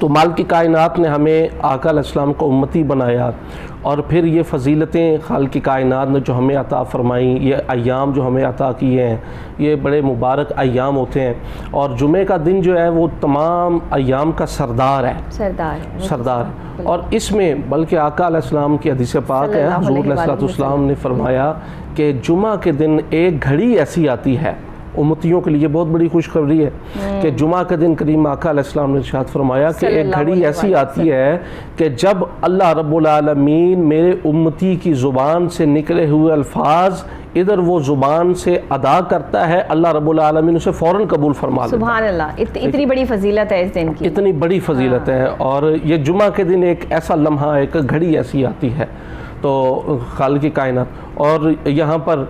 تو مالک کائنات نے ہمیں آقا علیہ السلام کو امتی بنایا، اور پھر یہ فضیلتیں خالق کائنات نے جو ہمیں عطا فرمائیں، یہ ایام جو ہمیں عطا کیے ہیں، یہ بڑے مبارک ایام ہوتے ہیں، اور جمعہ کا دن جو ہے وہ تمام ایام کا سردار ہے، سردار ہے۔ اور اس میں بلکہ آقا علیہ السلام کی حدیث پاک ہے، حضور علیہ السلام نے فرمایا کہ جمعہ کے دن ایک گھڑی ایسی آتی ہے، امتیوں کے لیے بہت بڑی خوشخبری ہے کہ جمعہ کے دن کریم آقا علیہ السلام نے ارشاد فرمایا کہ ایک گھڑی ایسی آتی ہے کہ جب اللہ رب العالمین میرے امتی کی زبان سے نکلے ہوئے الفاظ ادھر وہ زبان سے ادا کرتا ہے، اللہ رب العالمین اسے فوراً قبول فرما لیتا ہے۔ سبحان اللہ، اتنی بڑی فضیلت ہے اس دن کی، اتنی بڑی فضیلت ہے، اور یہ جمعہ کے دن ایک ایسا لمحہ، ایک گھڑی ایسی آتی ہے تو خالق کائنات۔ اور یہاں پر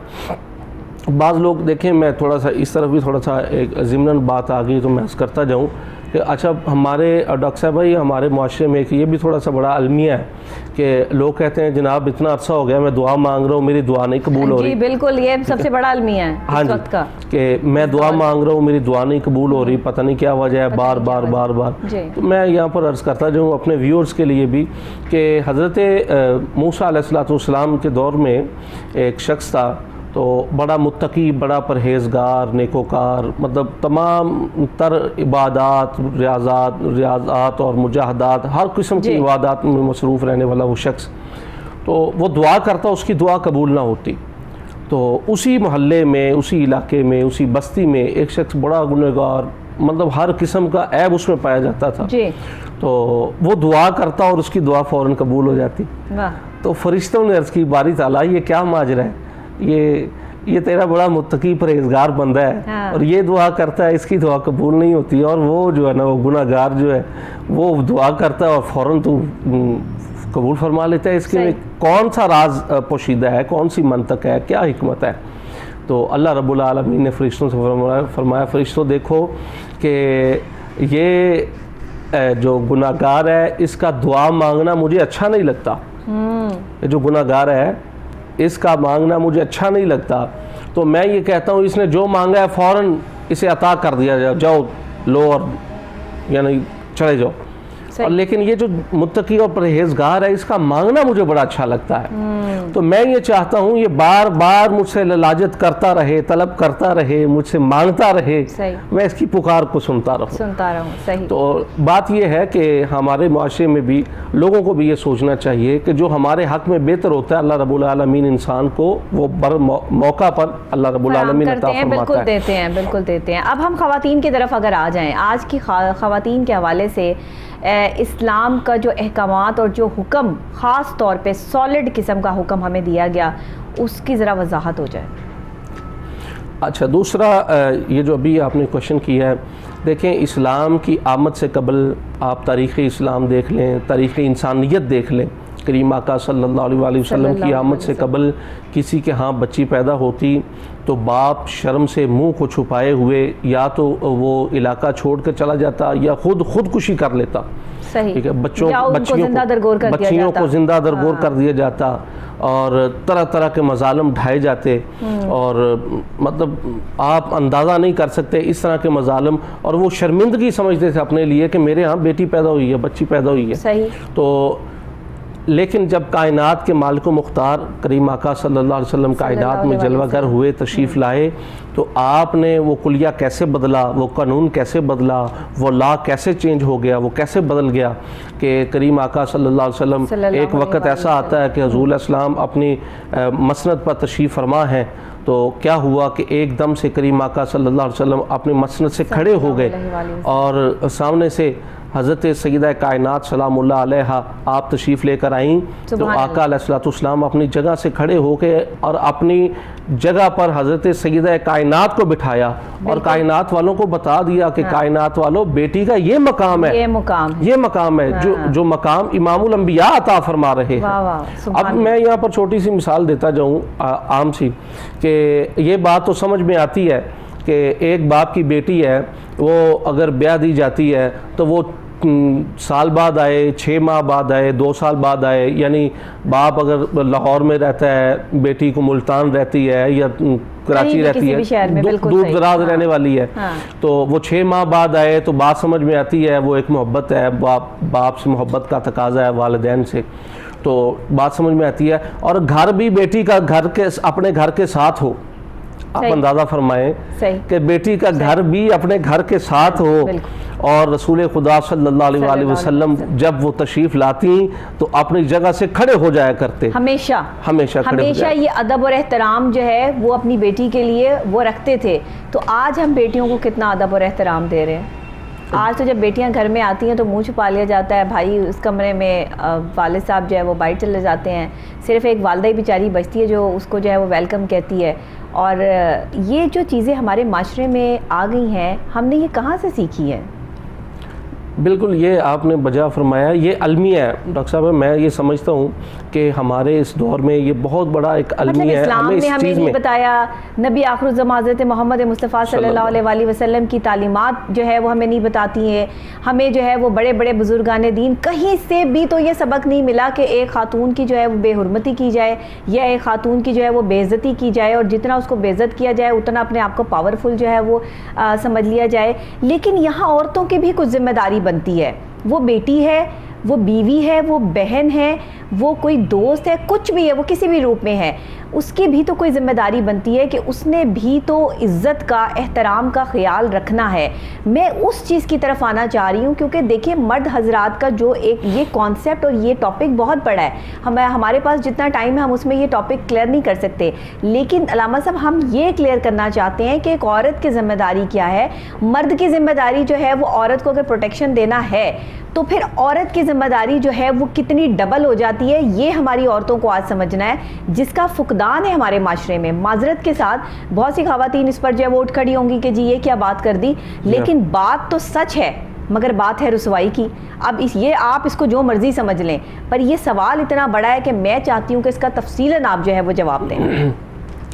بعض لوگ دیکھیں، میں تھوڑا سا اس طرف بھی تھوڑا سا ایک ضمناً بات آ گئی تو میں عرض کرتا جاؤں کہ اچھا ہمارے ڈاکٹر صاحب بھائی ہمارے معاشرے میں ایک یہ بھی تھوڑا سا بڑا المیہ ہے کہ لوگ کہتے ہیں جناب اتنا عرصہ ہو گیا میں دعا مانگ رہا ہوں میری دعا نہیں قبول ہو رہی۔ جی بالکل، یہ سب سے بڑا المیہ ہے اس وقت کا، کہ میں دعا مانگ رہا ہوں میری دعا نہیں قبول ہو رہی، پتہ نہیں کیا وجہ ہے، بار بار۔ تو میں یہاں پر عرض کرتا جاؤں اپنے ویورز کے لیے بھی کہ حضرت موسیٰ علیہ السلام کے دور میں ایک شخص تھا، تو بڑا متقی، بڑا پرہیزگار، نیکوکار، مطلب تمام تر عبادات، ریاضات اور مجاہدات، ہر قسم کی عبادات میں مصروف رہنے والا وہ شخص، تو وہ دعا کرتا اس کی دعا قبول نہ ہوتی۔ تو اسی محلے میں، اسی علاقے میں، اسی بستی میں ایک شخص بڑا گنہگار، مطلب ہر قسم کا عیب اس میں پایا جاتا تھا، تو وہ دعا کرتا اور اس کی دعا فوراً قبول ہو جاتی۔ تو فرشتوں نے عرض کی باری تعالیٰ یہ کیا ماجرا ہے، یہ تیرا بڑا متقی پرہیزگار بندہ ہے اور یہ دعا کرتا ہے، اس کی دعا قبول نہیں ہوتی، اور وہ جو ہے نا وہ گناہ گار جو ہے وہ دعا کرتا ہے اور فوراً تو قبول فرما لیتا ہے، اس کے کون سا راز پوشیدہ ہے، کون سی منطق ہے، کیا حکمت ہے؟ تو اللہ رب العالمین نے فرشتوں سے فرمایا فرشتوں دیکھو کہ یہ جو گناہ گار ہے اس کا دعا مانگنا مجھے اچھا نہیں لگتا، یہ جو گناہ گار ہے اس کا مانگنا مجھے اچھا نہیں لگتا، تو میں یہ کہتا ہوں اس نے جو مانگا ہے فوراً اسے عطا کر دیا جاؤ لو، اور یعنی چلے جاؤ۔ اور لیکن یہ جو متقی اور پرہیزگار ہے اس کا مانگنا مجھے بڑا اچھا لگتا ہے، تو میں یہ چاہتا ہوں یہ بار بار مجھ سے للاجت کرتا رہے، طلب کرتا رہے، مجھ سے مانگتا رہے، میں اس کی پکار کو سنتا رہوں۔ تو بات یہ ہے کہ ہمارے معاشرے میں بھی لوگوں کو بھی یہ سوچنا چاہیے کہ جو ہمارے حق میں بہتر ہوتا ہے اللہ رب العالمین انسان کو وہ موقع پر اللہ رب العالمین عطا فرماتا ہے۔ بالکل دیتے ہیں۔ اب ہم خواتین کی طرف اگر آ جائیں، آج کی خواتین کے حوالے سے اسلام کا جو احکامات اور جو حکم خاص طور پہ سالڈ قسم کا حکم ہمیں دیا گیا اس کی ذرا وضاحت ہو جائے۔ اچھا، دوسرا یہ جو ابھی آپ نے کوشچن کیا ہے، دیکھیں اسلام کی آمد سے قبل آپ تاریخ اسلام دیکھ لیں، تاریخ انسانیت دیکھ لیں، کریم آقا صلی اللہ علیہ وسلم کی آمد سے قبل کسی کے ہاں بچی پیدا ہوتی تو باپ شرم سے منہ کو چھپائے ہوئے یا تو وہ علاقہ چھوڑ کر چلا جاتا یا خودکشی کر لیتا، ٹھیک ہے، بچیوں کو زندہ درگور کر دیا جاتا، اور طرح طرح کے مظالم ڈھائے جاتے، اور مطلب آپ اندازہ نہیں کر سکتے اس طرح کے مظالم، اور وہ شرمندگی سمجھتے تھے اپنے لیے کہ میرے ہاں بیٹی پیدا ہوئی ہے، بچی پیدا ہوئی ہے۔ تو لیکن جب کائنات کے مالک و مختار کریم آقا صلی اللہ علیہ وسلم کائنات میں جلوہ گر ہوئے، تشریف لائے، تو آپ نے وہ کلیہ کیسے بدلا، وہ قانون کیسے بدلا، وہ لا کیسے چینج ہو گیا، وہ کیسے بدل گیا کہ کریم آقا صلی اللہ علیہ وسلم ایک وقت ایسا آتا ہے کہ حضور علیہ السلام اپنی مسند پر تشریف فرما ہیں، تو کیا ہوا کہ ایک دم سے کریم آقا صلی اللہ علیہ وسلم اپنی مسند سے کھڑے ہو گئے، اور سامنے سے حضرت سیدہ کائنات سلام اللہ علیہا آپ تشریف لے کر آئیں، تو آقا علیہ السلام اپنی جگہ سے کھڑے ہو کے اور اپنی جگہ پر حضرت سیدہ کائنات کو بٹھایا اور کائنات والوں کو بتا دیا کہ کائنات والوں بیٹی کا یہ مقام ہے، یہ مقام ہے جو مقام امام الانبیاء عطا فرما رہے ہیں۔ اب میں یہاں پر چھوٹی سی مثال دیتا جاؤں عام سی، کہ یہ بات تو سمجھ میں آتی ہے کہ ایک باپ کی بیٹی ہے، وہ اگر بیاہ دی جاتی ہے تو وہ سال بعد آئے، 6 ماہ بعد آئے، 2 سال بعد آئے، یعنی باپ اگر لاہور میں رہتا ہے، بیٹی کو ملتان رہتی ہے یا کراچی رہتی ہے، دور دراز رہنے والی ہے، تو وہ 6 ماہ بعد آئے تو بات سمجھ میں آتی ہے، وہ ایک محبت ہے، باپ سے محبت کا تقاضا ہے، والدین سے، تو بات سمجھ میں آتی ہے۔ اور گھر بھی بیٹی کا اپنے گھر کے ساتھ ہو، آپ اندازہ فرمائیں کہ بیٹی کا گھر بھی اپنے گھر کے ساتھ ہو، اور رسول خدا صلی اللہ علیہ وسلم جب وہ تشریف لاتی تو اپنی جگہ سے کھڑے ہو جایا کرتے، ہمیشہ یہ ادب اور احترام جو ہے وہ اپنی بیٹی کے لیے وہ رکھتے تھے۔ تو آج ہم بیٹیوں کو کتنا ادب اور احترام دے رہے ہیں؟ آج تو جب بیٹیاں گھر میں آتی ہیں تو منہ چھپا لیا جاتا ہے، بھائی اس کمرے میں والد صاحب جو ہے وہ باہر چلے جاتے ہیں، صرف ایک والدہ ہی بیچاری بچتی ہے جو اس کو جو ہے وہ ویلکم کہتی ہے۔ اور یہ جو چیزیں ہمارے معاشرے میں آ گئی ہیں، ہم نے یہ کہاں سے سیکھی ہے؟ بالکل، یہ آپ نے بجا فرمایا، یہ المیہ ہے ڈاکٹر صاحب۔ میں یہ سمجھتا ہوں کہ ہمارے اس دور میں یہ بہت بڑا ایک المیہ ہے۔ اسلام نے ہمیں نہیں بتایا، نبی آخر الزمان حضرت محمد مصطفیٰ صلی اللہ علیہ وسلم کی تعلیمات جو ہے وہ ہمیں نہیں بتاتی ہیں، ہمیں جو ہے وہ بڑے بڑے بزرگان دین کہیں سے بھی تو یہ سبق نہیں ملا کہ ایک خاتون کی جو ہے وہ بے حرمتی کی جائے یا ایک خاتون کی جو ہے وہ بے عزتی کی جائے، اور جتنا اس کو بے عزت کیا جائے اتنا اپنے آپ کو پاورفل جو ہے وہ سمجھ لیا جائے۔ لیکن یہاں عورتوں کی بھی کچھ ذمہ داری بنتی ہے، وہ بیٹی ہے، وہ بیوی ہے، وہ بہن ہے، وہ کوئی دوست ہے، کچھ بھی ہے، وہ کسی بھی روپ میں ہے، اس کی بھی تو کوئی ذمہ داری بنتی ہے کہ اس نے بھی تو عزت کا، احترام کا خیال رکھنا ہے۔ میں اس چیز کی طرف آنا چاہ رہی ہوں کیونکہ دیکھیں مرد حضرات کا جو ایک یہ کانسیپٹ اور یہ ٹاپک بہت بڑا ہے، ہمارے پاس جتنا ٹائم ہے ہم اس میں یہ ٹاپک کلیئر نہیں کر سکتے، لیکن علامہ صاحب ہم یہ کلیئر کرنا چاہتے ہیں کہ ایک عورت کی ذمہ داری کیا ہے۔ مرد کی ذمہ داری جو ہے وہ عورت کو اگر پروٹیکشن دینا ہے تو پھر عورت کی ذمہ داری جو ہے وہ کتنی ڈبل ہو جاتی ہے، یہ ہماری عورتوں کو آج سمجھنا ہے، جس کا فقدان ہے ہمارے معاشرے میں۔ معذرت کے ساتھ بہت سی خواتین اس پر جو ہے وہ اٹھ کھڑی ہوں گی کہ جی یہ کیا بات کر دی، لیکن بات تو سچ ہے، مگر بات ہے رسوائی کی۔ اب یہ آپ اس کو جو مرضی سمجھ لیں، پر یہ سوال اتنا بڑا ہے کہ میں چاہتی ہوں کہ اس کا تفصیلاً آپ جو ہے وہ جواب دیں۔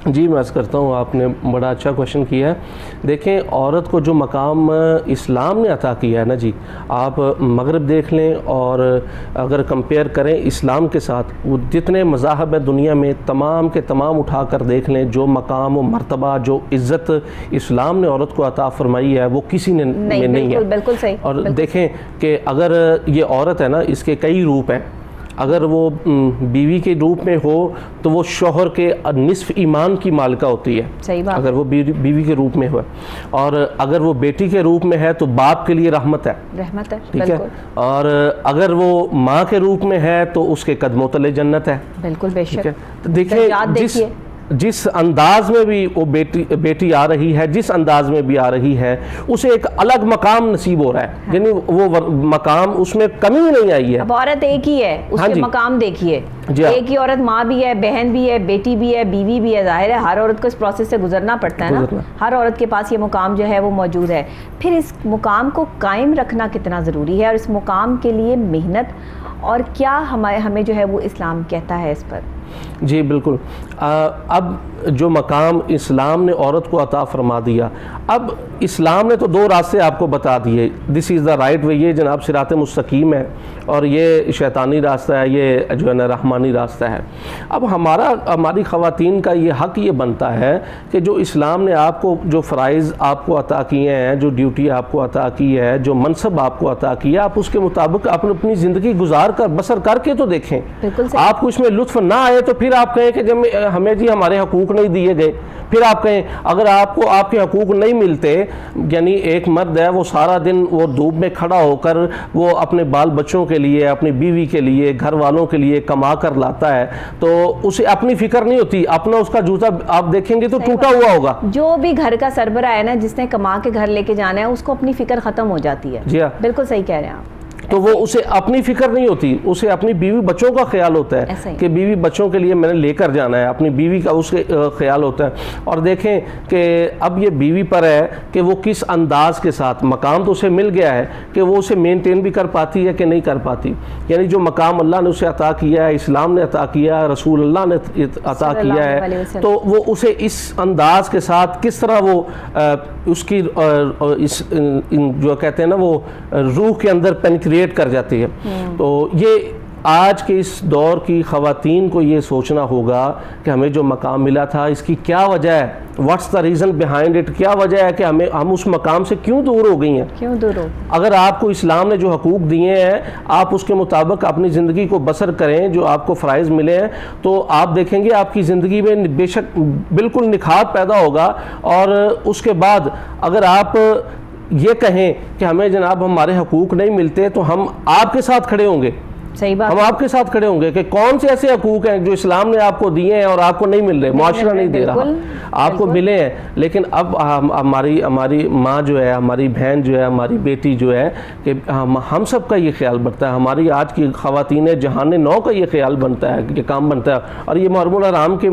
جی میں عرض کرتا ہوں، آپ نے بڑا اچھا کوشچن کیا ہے۔ دیکھیں عورت کو جو مقام اسلام نے عطا کیا ہے نا جی، آپ مغرب دیکھ لیں اور اگر کمپیئر کریں اسلام کے ساتھ، وہ جتنے مذاہب ہیں دنیا میں تمام کے تمام اٹھا کر دیکھ لیں، جو مقام و مرتبہ، جو عزت اسلام نے عورت کو عطا فرمائی ہے وہ کسی نے نہیں ہے۔ بالکل صحیح۔ اور دیکھیں کہ اگر یہ عورت ہے نا، اس کے کئی روپ ہیں، اگر وہ بیوی کے روپ میں ہو تو وہ شوہر کے نصف ایمان کی مالکہ ہوتی ہے، صحیح بات، اگر وہ بیوی کے روپ میں ہو، اور اگر وہ بیٹی کے روپ میں ہے تو باپ کے لیے رحمت ہے، ٹھیک ہے، اور اگر وہ ماں کے روپ میں ہے تو اس کے قدموں تلے جنت ہے۔ بالکل بے شک۔ دیکھیں جس انداز میں بھی وہ بیٹی آ رہی ہے، جس انداز میں بھی آ رہی ہے، اسے ایک الگ مقام نصیب ہو رہا ہے، یعنی وہ مقام اس میں کمی نہیں آئی ہے۔ اب عورت ایک ہی ہے، اس کے مقام دیکھیے، ایک ہی عورت ماں بھی ہے، بہن بھی ہے، بیٹی بھی ہے، بیوی بھی ہے۔ ظاہر ہے ہر عورت کو اس پروسیس سے گزرنا پڑتا ہے نا، ہر عورت کے پاس یہ مقام جو ہے وہ موجود ہے۔ پھر اس مقام کو قائم رکھنا کتنا ضروری ہے، اور اس مقام کے لیے محنت، اور کیا ہمیں جو ہے وہ اسلام کہتا ہے اس پر؟ جی بالکل۔ اب جو مقام اسلام نے عورت کو عطا فرما دیا، اب اسلام نے تو 2 راستے آپ کو بتا دیے، دس از دا رائٹ وے، یہ جناب صراط مستقیم ہے، اور یہ شیطانی راستہ ہے، یہ جو ہے نا رحمانی راستہ ہے۔ اب ہماری خواتین کا یہ حق یہ بنتا ہے کہ جو اسلام نے آپ کو جو فرائض آپ کو عطا کیے ہیں، جو ڈیوٹی آپ کو عطا کی ہے، جو منصب آپ کو عطا کیا، آپ اس کے مطابق اپنی زندگی گزار کر بسر کر کے تو دیکھیں۔ آپ کو اس میں لطف نہ آئے تو پھر آپ کہیں کہ جب ہمیں جی ہمارے حقوق نہیں دیے گئے، پھر آپ کہیں اگر آپ کو آپ کے حقوق نہیں ملتے، یعنی ایک مرد ہے وہ سارا دن وہ دھوپ میں کھڑا ہو کر وہ اپنے بال بچوں کے لیے، اپنی بیوی کے لیے، گھر والوں کے لیے کما کر لاتا ہے، تو اسے اپنی فکر نہیں ہوتی، اپنا اس کا جوتا آپ دیکھیں گے تو ٹوٹا ہوا ہوگا۔ جو بھی گھر کا سربراہ ہے نا، جس نے کما کے گھر لے کے جانا ہے، اس کو اپنی فکر ختم ہو جاتی ہے۔ جی ہاں، بالکل صحیح کہہ رہے ہیں آپ۔ تو وہ اسے اپنی فکر نہیں ہوتی، اسے اپنی بیوی بچوں کا خیال ہوتا ہے کہ بیوی بچوں کے لیے میں نے لے کر جانا ہے، اپنی بیوی کا اس کے خیال ہوتا ہے۔ اور دیکھیں کہ اب یہ بیوی پر ہے کہ وہ کس انداز کے ساتھ، مقام تو اسے مل گیا ہے کہ وہ اسے مینٹین بھی کر پاتی ہے کہ نہیں کر پاتی، یعنی جو مقام اللہ نے اسے عطا کیا ہے، اسلام نے عطا کیا ہے، رسول اللہ نے عطا کیا ہے، تو وہ اسے اس انداز کے ساتھ کس طرح وہ اس کی جو کہتے ہیں نا وہ روح کے اندر پینیٹریٹ کر جاتی ہے۔ تو یہ آج کے اس دور کی خواتین کو یہ سوچنا ہوگا کہ ہمیں جو مقام ملا تھا اس کی کیا وجہ ہے، what's the reason behind it, کیا وجہ ہے کہ ہم اس مقام سے کیوں دور ہو گئی ہیں، کیوں دور ہو۔ اگر آپ کو اسلام نے جو حقوق دیے ہیں آپ اس کے مطابق اپنی زندگی کو بسر کریں، جو آپ کو فرائض ملے ہیں، تو آپ دیکھیں گے آپ کی زندگی میں بے شک بالکل نکھات پیدا ہوگا۔ اور اس کے بعد اگر آپ یہ کہیں کہ ہمیں جناب ہمارے حقوق نہیں ملتے، تو ہم آپ کے ساتھ کھڑے ہوں گے، صحیح بات، ہم آپ کے ساتھ کھڑے ہوں گے کہ کون سے ایسے حقوق ہیں جو اسلام نے آپ کو دیے ہیں اور آپ کو نہیں مل رہے، معاشرہ نہیں دے رہا، آپ کو ملے ہیں۔ لیکن اب ہماری ماں جو ہے، ہماری بہن جو ہے، ہماری بیٹی جو ہے، کہ ہم سب کا یہ خیال بنتا ہے، ہماری آج کی خواتین جہان نو کا یہ خیال بنتا ہے، یہ کام بنتا ہے۔ اور یہ محرم الحرام کے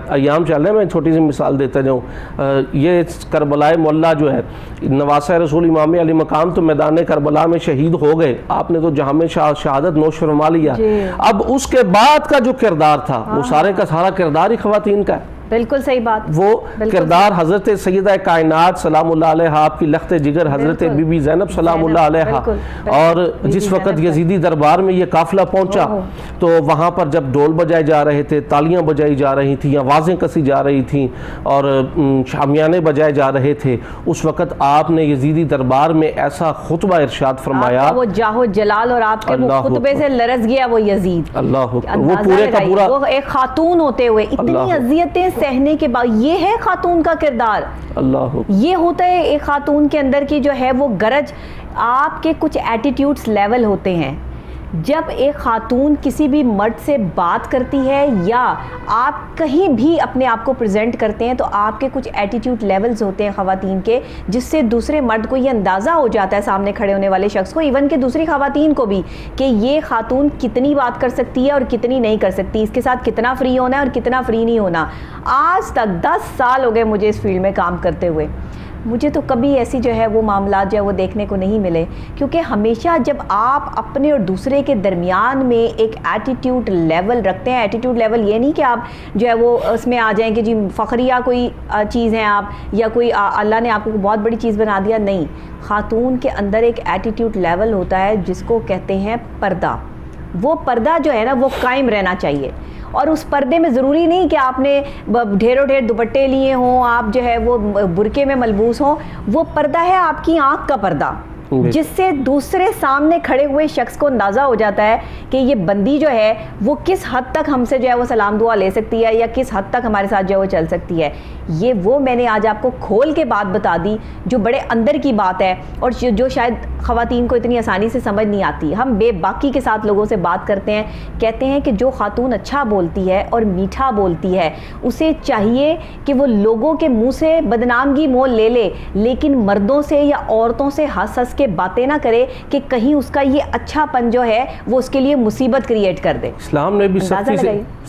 ایام چل رہے ہیں، میں چھوٹی سی مثال دیتا جاؤں، یہ کربلائے معلیٰ جو ہے، نواسہ رسول امام علی مقام تو میدان کربلا میں شہید ہو گئے، آپ نے تو جہاں شہادت نوش فرما لیا۔ اب اس کے بعد کا جو کردار تھا وہ سارے کا سارا کردار ہی خواتین کا ہے۔ بالکل صحیح بات، وہ کردار حضرت سیدہ کائنات سلام اللہ علیہ، آپ کی لخت جگر حضرت بی بی زینب سلام اللہ علیہ، اور جس وقت یزیدی دربار میں یہ قافلہ پہنچا تو وہاں پر جب ڈول بجائے جا رہے تھے، تالیاں بجائی جا رہی تھیں، آوازیں کسی جا رہی تھیں اور شامیانے بجائے جا رہے تھے، اس وقت آپ نے یزیدی دربار میں ایسا خطبہ ارشاد فرمایا، وہ جاہو جلال اور آپ کے خطبے سے لرز گیا وہ یزید، اللہ وہ پورے کا پورا، وہ ایک خاتون ہوتے ہوئے اتنی اذیتیں سہنے کے بعد، یہ ہے خاتون کا کردار، اللہ یہ ہوتا ہے ایک خاتون کے اندر کی جو ہے وہ گرج۔ آپ کے کچھ ایٹیٹیوڈز لیول ہوتے ہیں، جب ایک خاتون کسی بھی مرد سے بات کرتی ہے یا آپ کہیں بھی اپنے آپ کو پریزنٹ کرتے ہیں تو آپ کے کچھ ایٹیٹیوڈ لیولز ہوتے ہیں خواتین کے، جس سے دوسرے مرد کو یہ اندازہ ہو جاتا ہے، سامنے کھڑے ہونے والے شخص کو، ایون کہ دوسری خواتین کو بھی، کہ یہ خاتون کتنی بات کر سکتی ہے اور کتنی نہیں کر سکتی، اس کے ساتھ کتنا فری ہونا ہے اور کتنا فری نہیں ہونا۔ آج تک 10 سال ہو گئے مجھے اس فیلڈ میں کام کرتے ہوئے، مجھے تو کبھی ایسی جو ہے وہ معاملات جو ہے وہ دیکھنے کو نہیں ملے، کیونکہ ہمیشہ جب آپ اپنے اور دوسرے کے درمیان میں ایک ایٹیٹیوڈ لیول رکھتے ہیں، ایٹیٹیوڈ لیول یہ نہیں کہ آپ جو ہے وہ اس میں آ جائیں کہ جی فخریہ کوئی چیز ہیں آپ، یا کوئی اللہ نے آپ کو بہت بڑی چیز بنا دیا، نہیں، خاتون کے اندر ایک ایٹیٹیوڈ لیول ہوتا ہے جس کو کہتے ہیں پردہ۔ وہ پردہ جو ہے نا وہ قائم رہنا چاہیے، اور اس پردے میں ضروری نہیں کہ آپ نے ڈھیروں ڈھیر دوپٹے لیے ہوں، آپ جو ہے وہ برقعے میں ملبوس ہوں، وہ پردہ ہے آپ کی آنکھ کا پردہ، جس سے دوسرے سامنے کھڑے ہوئے شخص کو اندازہ ہو جاتا ہے کہ یہ بندی جو ہے وہ کس حد تک ہم سے جو ہے وہ سلام دعا لے سکتی ہے، یا کس حد تک ہمارے ساتھ جو ہے وہ چل سکتی ہے۔ یہ وہ میں نے آج آپ کو کھول کے بات بتا دی جو بڑے اندر کی بات ہے، اور جو شاید خواتین کو اتنی آسانی سے سمجھ نہیں آتی۔ ہم بے باکی کے ساتھ لوگوں سے بات کرتے ہیں، کہتے ہیں کہ جو خاتون اچھا بولتی ہے اور میٹھا بولتی ہے اسے چاہیے کہ وہ لوگوں کے منہ سے بدنامگی مول لے لے، لیکن مردوں سے یا عورتوں سے ہنس ہنس کے باتیں نہ کرے کہ کہیں اس کا یہ اچھا پن جو ہے وہ اس کے لیے مصیبت کریٹ کر دے۔ اسلام نے بھی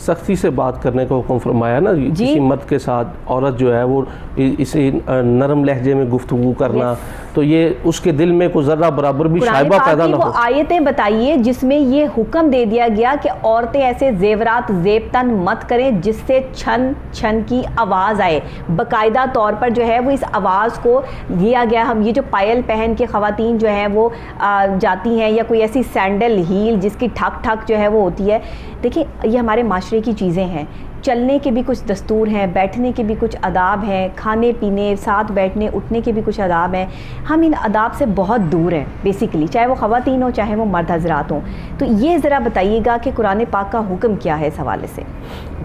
سختی سے بات کرنے کا حکم فرمایا نا، کسی مرد کے ساتھ عورت جو ہے وہ اسے نرم لہجے میں گفتگو کرنا، تو یہ اس کے دل میں کوئی ذرہ برابر بھی شائبہ پیدا نہ ہو۔ وہ آیتیں بتائیے جس میں یہ حکم دے دیا گیا کہ عورتیں ایسے زیورات زیب تن مت کریں جس سے چھن چھن کی آواز آئے، باقاعدہ طور پر جو ہے وہ اس آواز کو لیا گیا۔ ہم یہ جو پائل پہن کے خواتین جو ہیں وہ جاتی ہیں، یا کوئی ایسی سینڈل ہیل جس کی ٹھک ٹھک جو ہے وہ ہوتی ہے، دیکھیں یہ ہمارے معاشرے کی چیزیں ہیں، چلنے کے بھی کچھ دستور ہیں، بیٹھنے کے بھی کچھ آداب ہیں، کھانے پینے ساتھ بیٹھنے اٹھنے کے بھی کچھ آداب ہیں۔ ہم ان آداب سے بہت دور ہیں بیسیکلی، چاہے وہ خواتین ہوں چاہے وہ مرد حضرات ہوں۔ تو یہ ذرا بتائیے گا کہ قرآن پاک کا حکم کیا ہے اس حوالے سے؟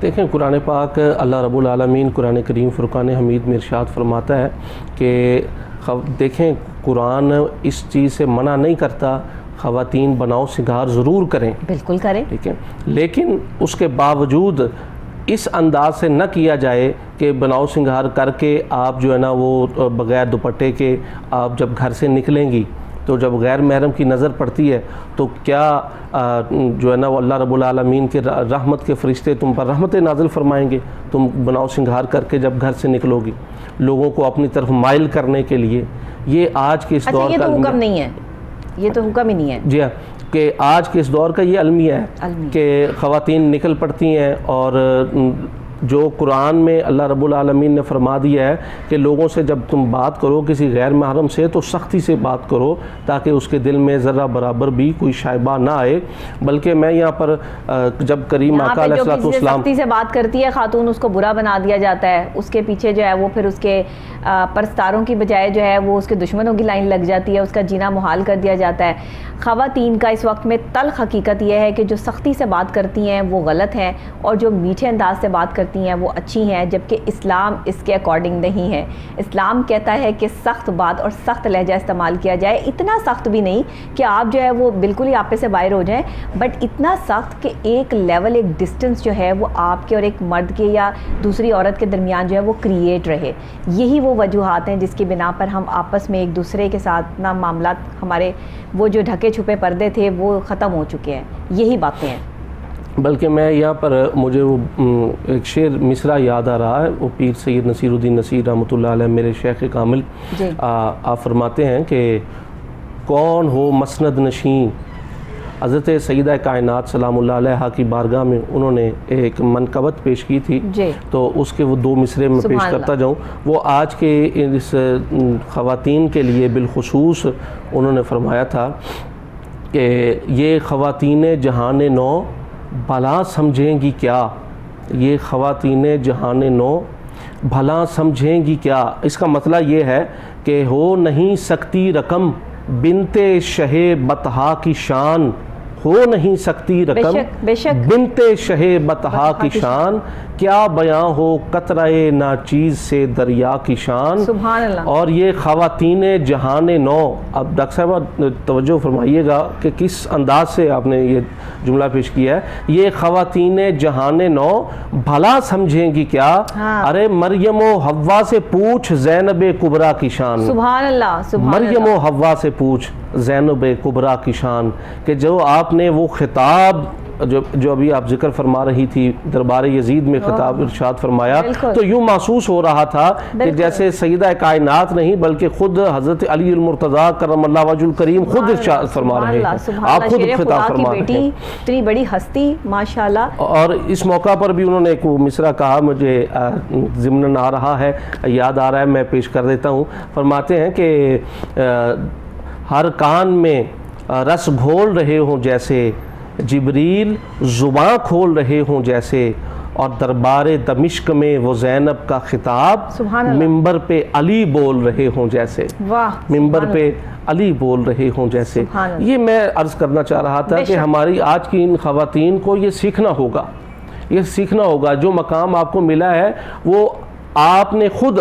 دیکھیں قرآن پاک اللہ رب العالمین قرآن کریم فرقان حمید میں ارشاد فرماتا ہے کہ دیکھیں قرآن اس چیز سے منع نہیں کرتا، خواتین بناؤ سنگار ضرور کریں، بالکل کریں، ٹھیک ہے، لیکن اس کے باوجود اس انداز سے نہ کیا جائے کہ بناؤ سنگار کر کے آپ جو ہے نا وہ بغیر دوپٹے کے آپ جب گھر سے نکلیں گی تو جب غیر محرم کی نظر پڑتی ہے تو کیا جو ہے نا وہ اللہ رب العالمین کے رحمت کے فرشتے تم پر رحمتیں نازل فرمائیں گے تم بناؤ سنگھار کر کے جب گھر سے نکلو گی لوگوں کو اپنی طرف مائل کرنے کے لیے. یہ آج کے اس دور یہ کا تو حکم نہیں ہے, یہ تو حکم ہی نہیں ہے. جی ہاں, کہ آج کے اس دور کا یہ المیہ ہے کہ خواتین نکل پڑتی ہیں اور جو قرآن میں اللہ رب العالمین نے فرما دیا ہے کہ لوگوں سے جب تم بات کرو کسی غیر محرم سے تو سختی سے بات کرو تاکہ اس کے دل میں ذرہ برابر بھی کوئی شائبہ نہ آئے. بلکہ میں یہاں پر جب کریم آقا علیہ الصلوۃ والسلام سختی سے بات کرتی ہے خاتون اس کو برا بنا دیا جاتا ہے, اس کے پیچھے جو ہے وہ پھر اس کے پرستاروں کی بجائے جو ہے وہ اس کے دشمنوں کی لائن لگ جاتی ہے, اس کا جینا محال کر دیا جاتا ہے. خواتین کا اس وقت میں تلخ حقیقت یہ ہے کہ جو سختی سے بات کرتی ہیں وہ غلط ہیں اور جو میٹھے انداز سے بات کرتی ہیں وہ اچھی ہیں, جبکہ اسلام اس کے اکارڈنگ نہیں ہے. اسلام کہتا ہے کہ سخت بات اور سخت لہجہ استعمال کیا جائے, اتنا سخت بھی نہیں کہ آپ جو ہے وہ بالکل ہی آپے سے باہر ہو جائیں, بٹ اتنا سخت کہ ایک لیول ایک ڈسٹنس جو ہے وہ آپ کے اور ایک مرد کے یا دوسری عورت کے درمیان جو ہے وہ کریٹ رہے. یہی وہ وجوہات ہیں جس کی بنا پر ہم آپس میں ایک دوسرے کے ساتھ نا معاملات ہمارے وہ جو ڈھکے چھپے پردے تھے وہ ختم ہو چکے ہیں. یہی باتیں ہیں. بلکہ میں یہاں پر مجھے وہ ایک شعر مصرع یاد آ رہا ہے, وہ پیر سید نصیر الدین نصیر رحمۃ اللہ علیہ میرے شیخ کامل آپ فرماتے ہیں کہ کون ہو مسند نشین. حضرت سیدہ کائنات سلام اللہ علیہ کی بارگاہ میں انہوں نے ایک منقبت پیش کی تھی, تو اس کے وہ 2 مصرے میں پیش کرتا جاؤں. وہ آج کے اس خواتین کے لیے بالخصوص انہوں نے فرمایا تھا کہ یہ خواتین جہان نو بھلا سمجھیں گی کیا, یہ خواتین جہان نو بھلا سمجھیں گی کیا. اس کا مطلب یہ ہے کہ ہو نہیں سکتی رقم بنت شہ بطحا کی شان, ہو نہیں سکتی رقم بنت شہ بطحا کی شان, کیا بیاں ہو قطرہ ناچیز سے دریا کی شان. سبحان اللہ. اور یہ خواتین جہان نو, اب ڈاکٹر صاحب توجہ فرمائیے گا کہ کس انداز سے آپ نے یہ جملہ پیش کیا ہے. یہ خواتین جہان نو بھلا سمجھیں گی کیا, ارے مریم و حوا سے پوچھ زینب کبریٰ کی شان. سبحان اللہ. مریم و حوا سے پوچھ زینب کبریٰ کی شان. کہ جو آپ نے وہ خطاب جو ابھی آپ ذکر فرما رہی تھی دربار یزید میں خطاب ارشاد فرمایا, تو یوں محسوس ہو رہا تھا کہ جیسے سیدہ کائنات نہیں بلکہ خود حضرت علی المرتضیٰ کرم اللہ وجہ الکریم خود ارشاد فرما رہے ہیں, آپ خود خطاب فرما رہے ہیں. اتنی بڑی ہستی ماشاءاللہ. اور اس موقع پر بھی انہوں نے ایک مصرع کہا, مجھے ضمن آ رہا ہے, یاد آ رہا ہے, میں پیش کر دیتا ہوں. فرماتے ہیں کہ ہر کان میں رس گھول رہے ہوں جیسے, جبریل زباں کھول رہے ہوں جیسے, اور دربار دمشق میں وہ زینب کا خطاب منبر پہ علی بول رہے ہوں جیسے. منبر پہ علی بول رہے ہوں جیسے. یہ میں عرض کرنا چاہ رہا تھا کہ ہماری آج کی ان خواتین کو یہ سیکھنا ہوگا, یہ سیکھنا ہوگا. جو مقام آپ کو ملا ہے وہ آپ نے خود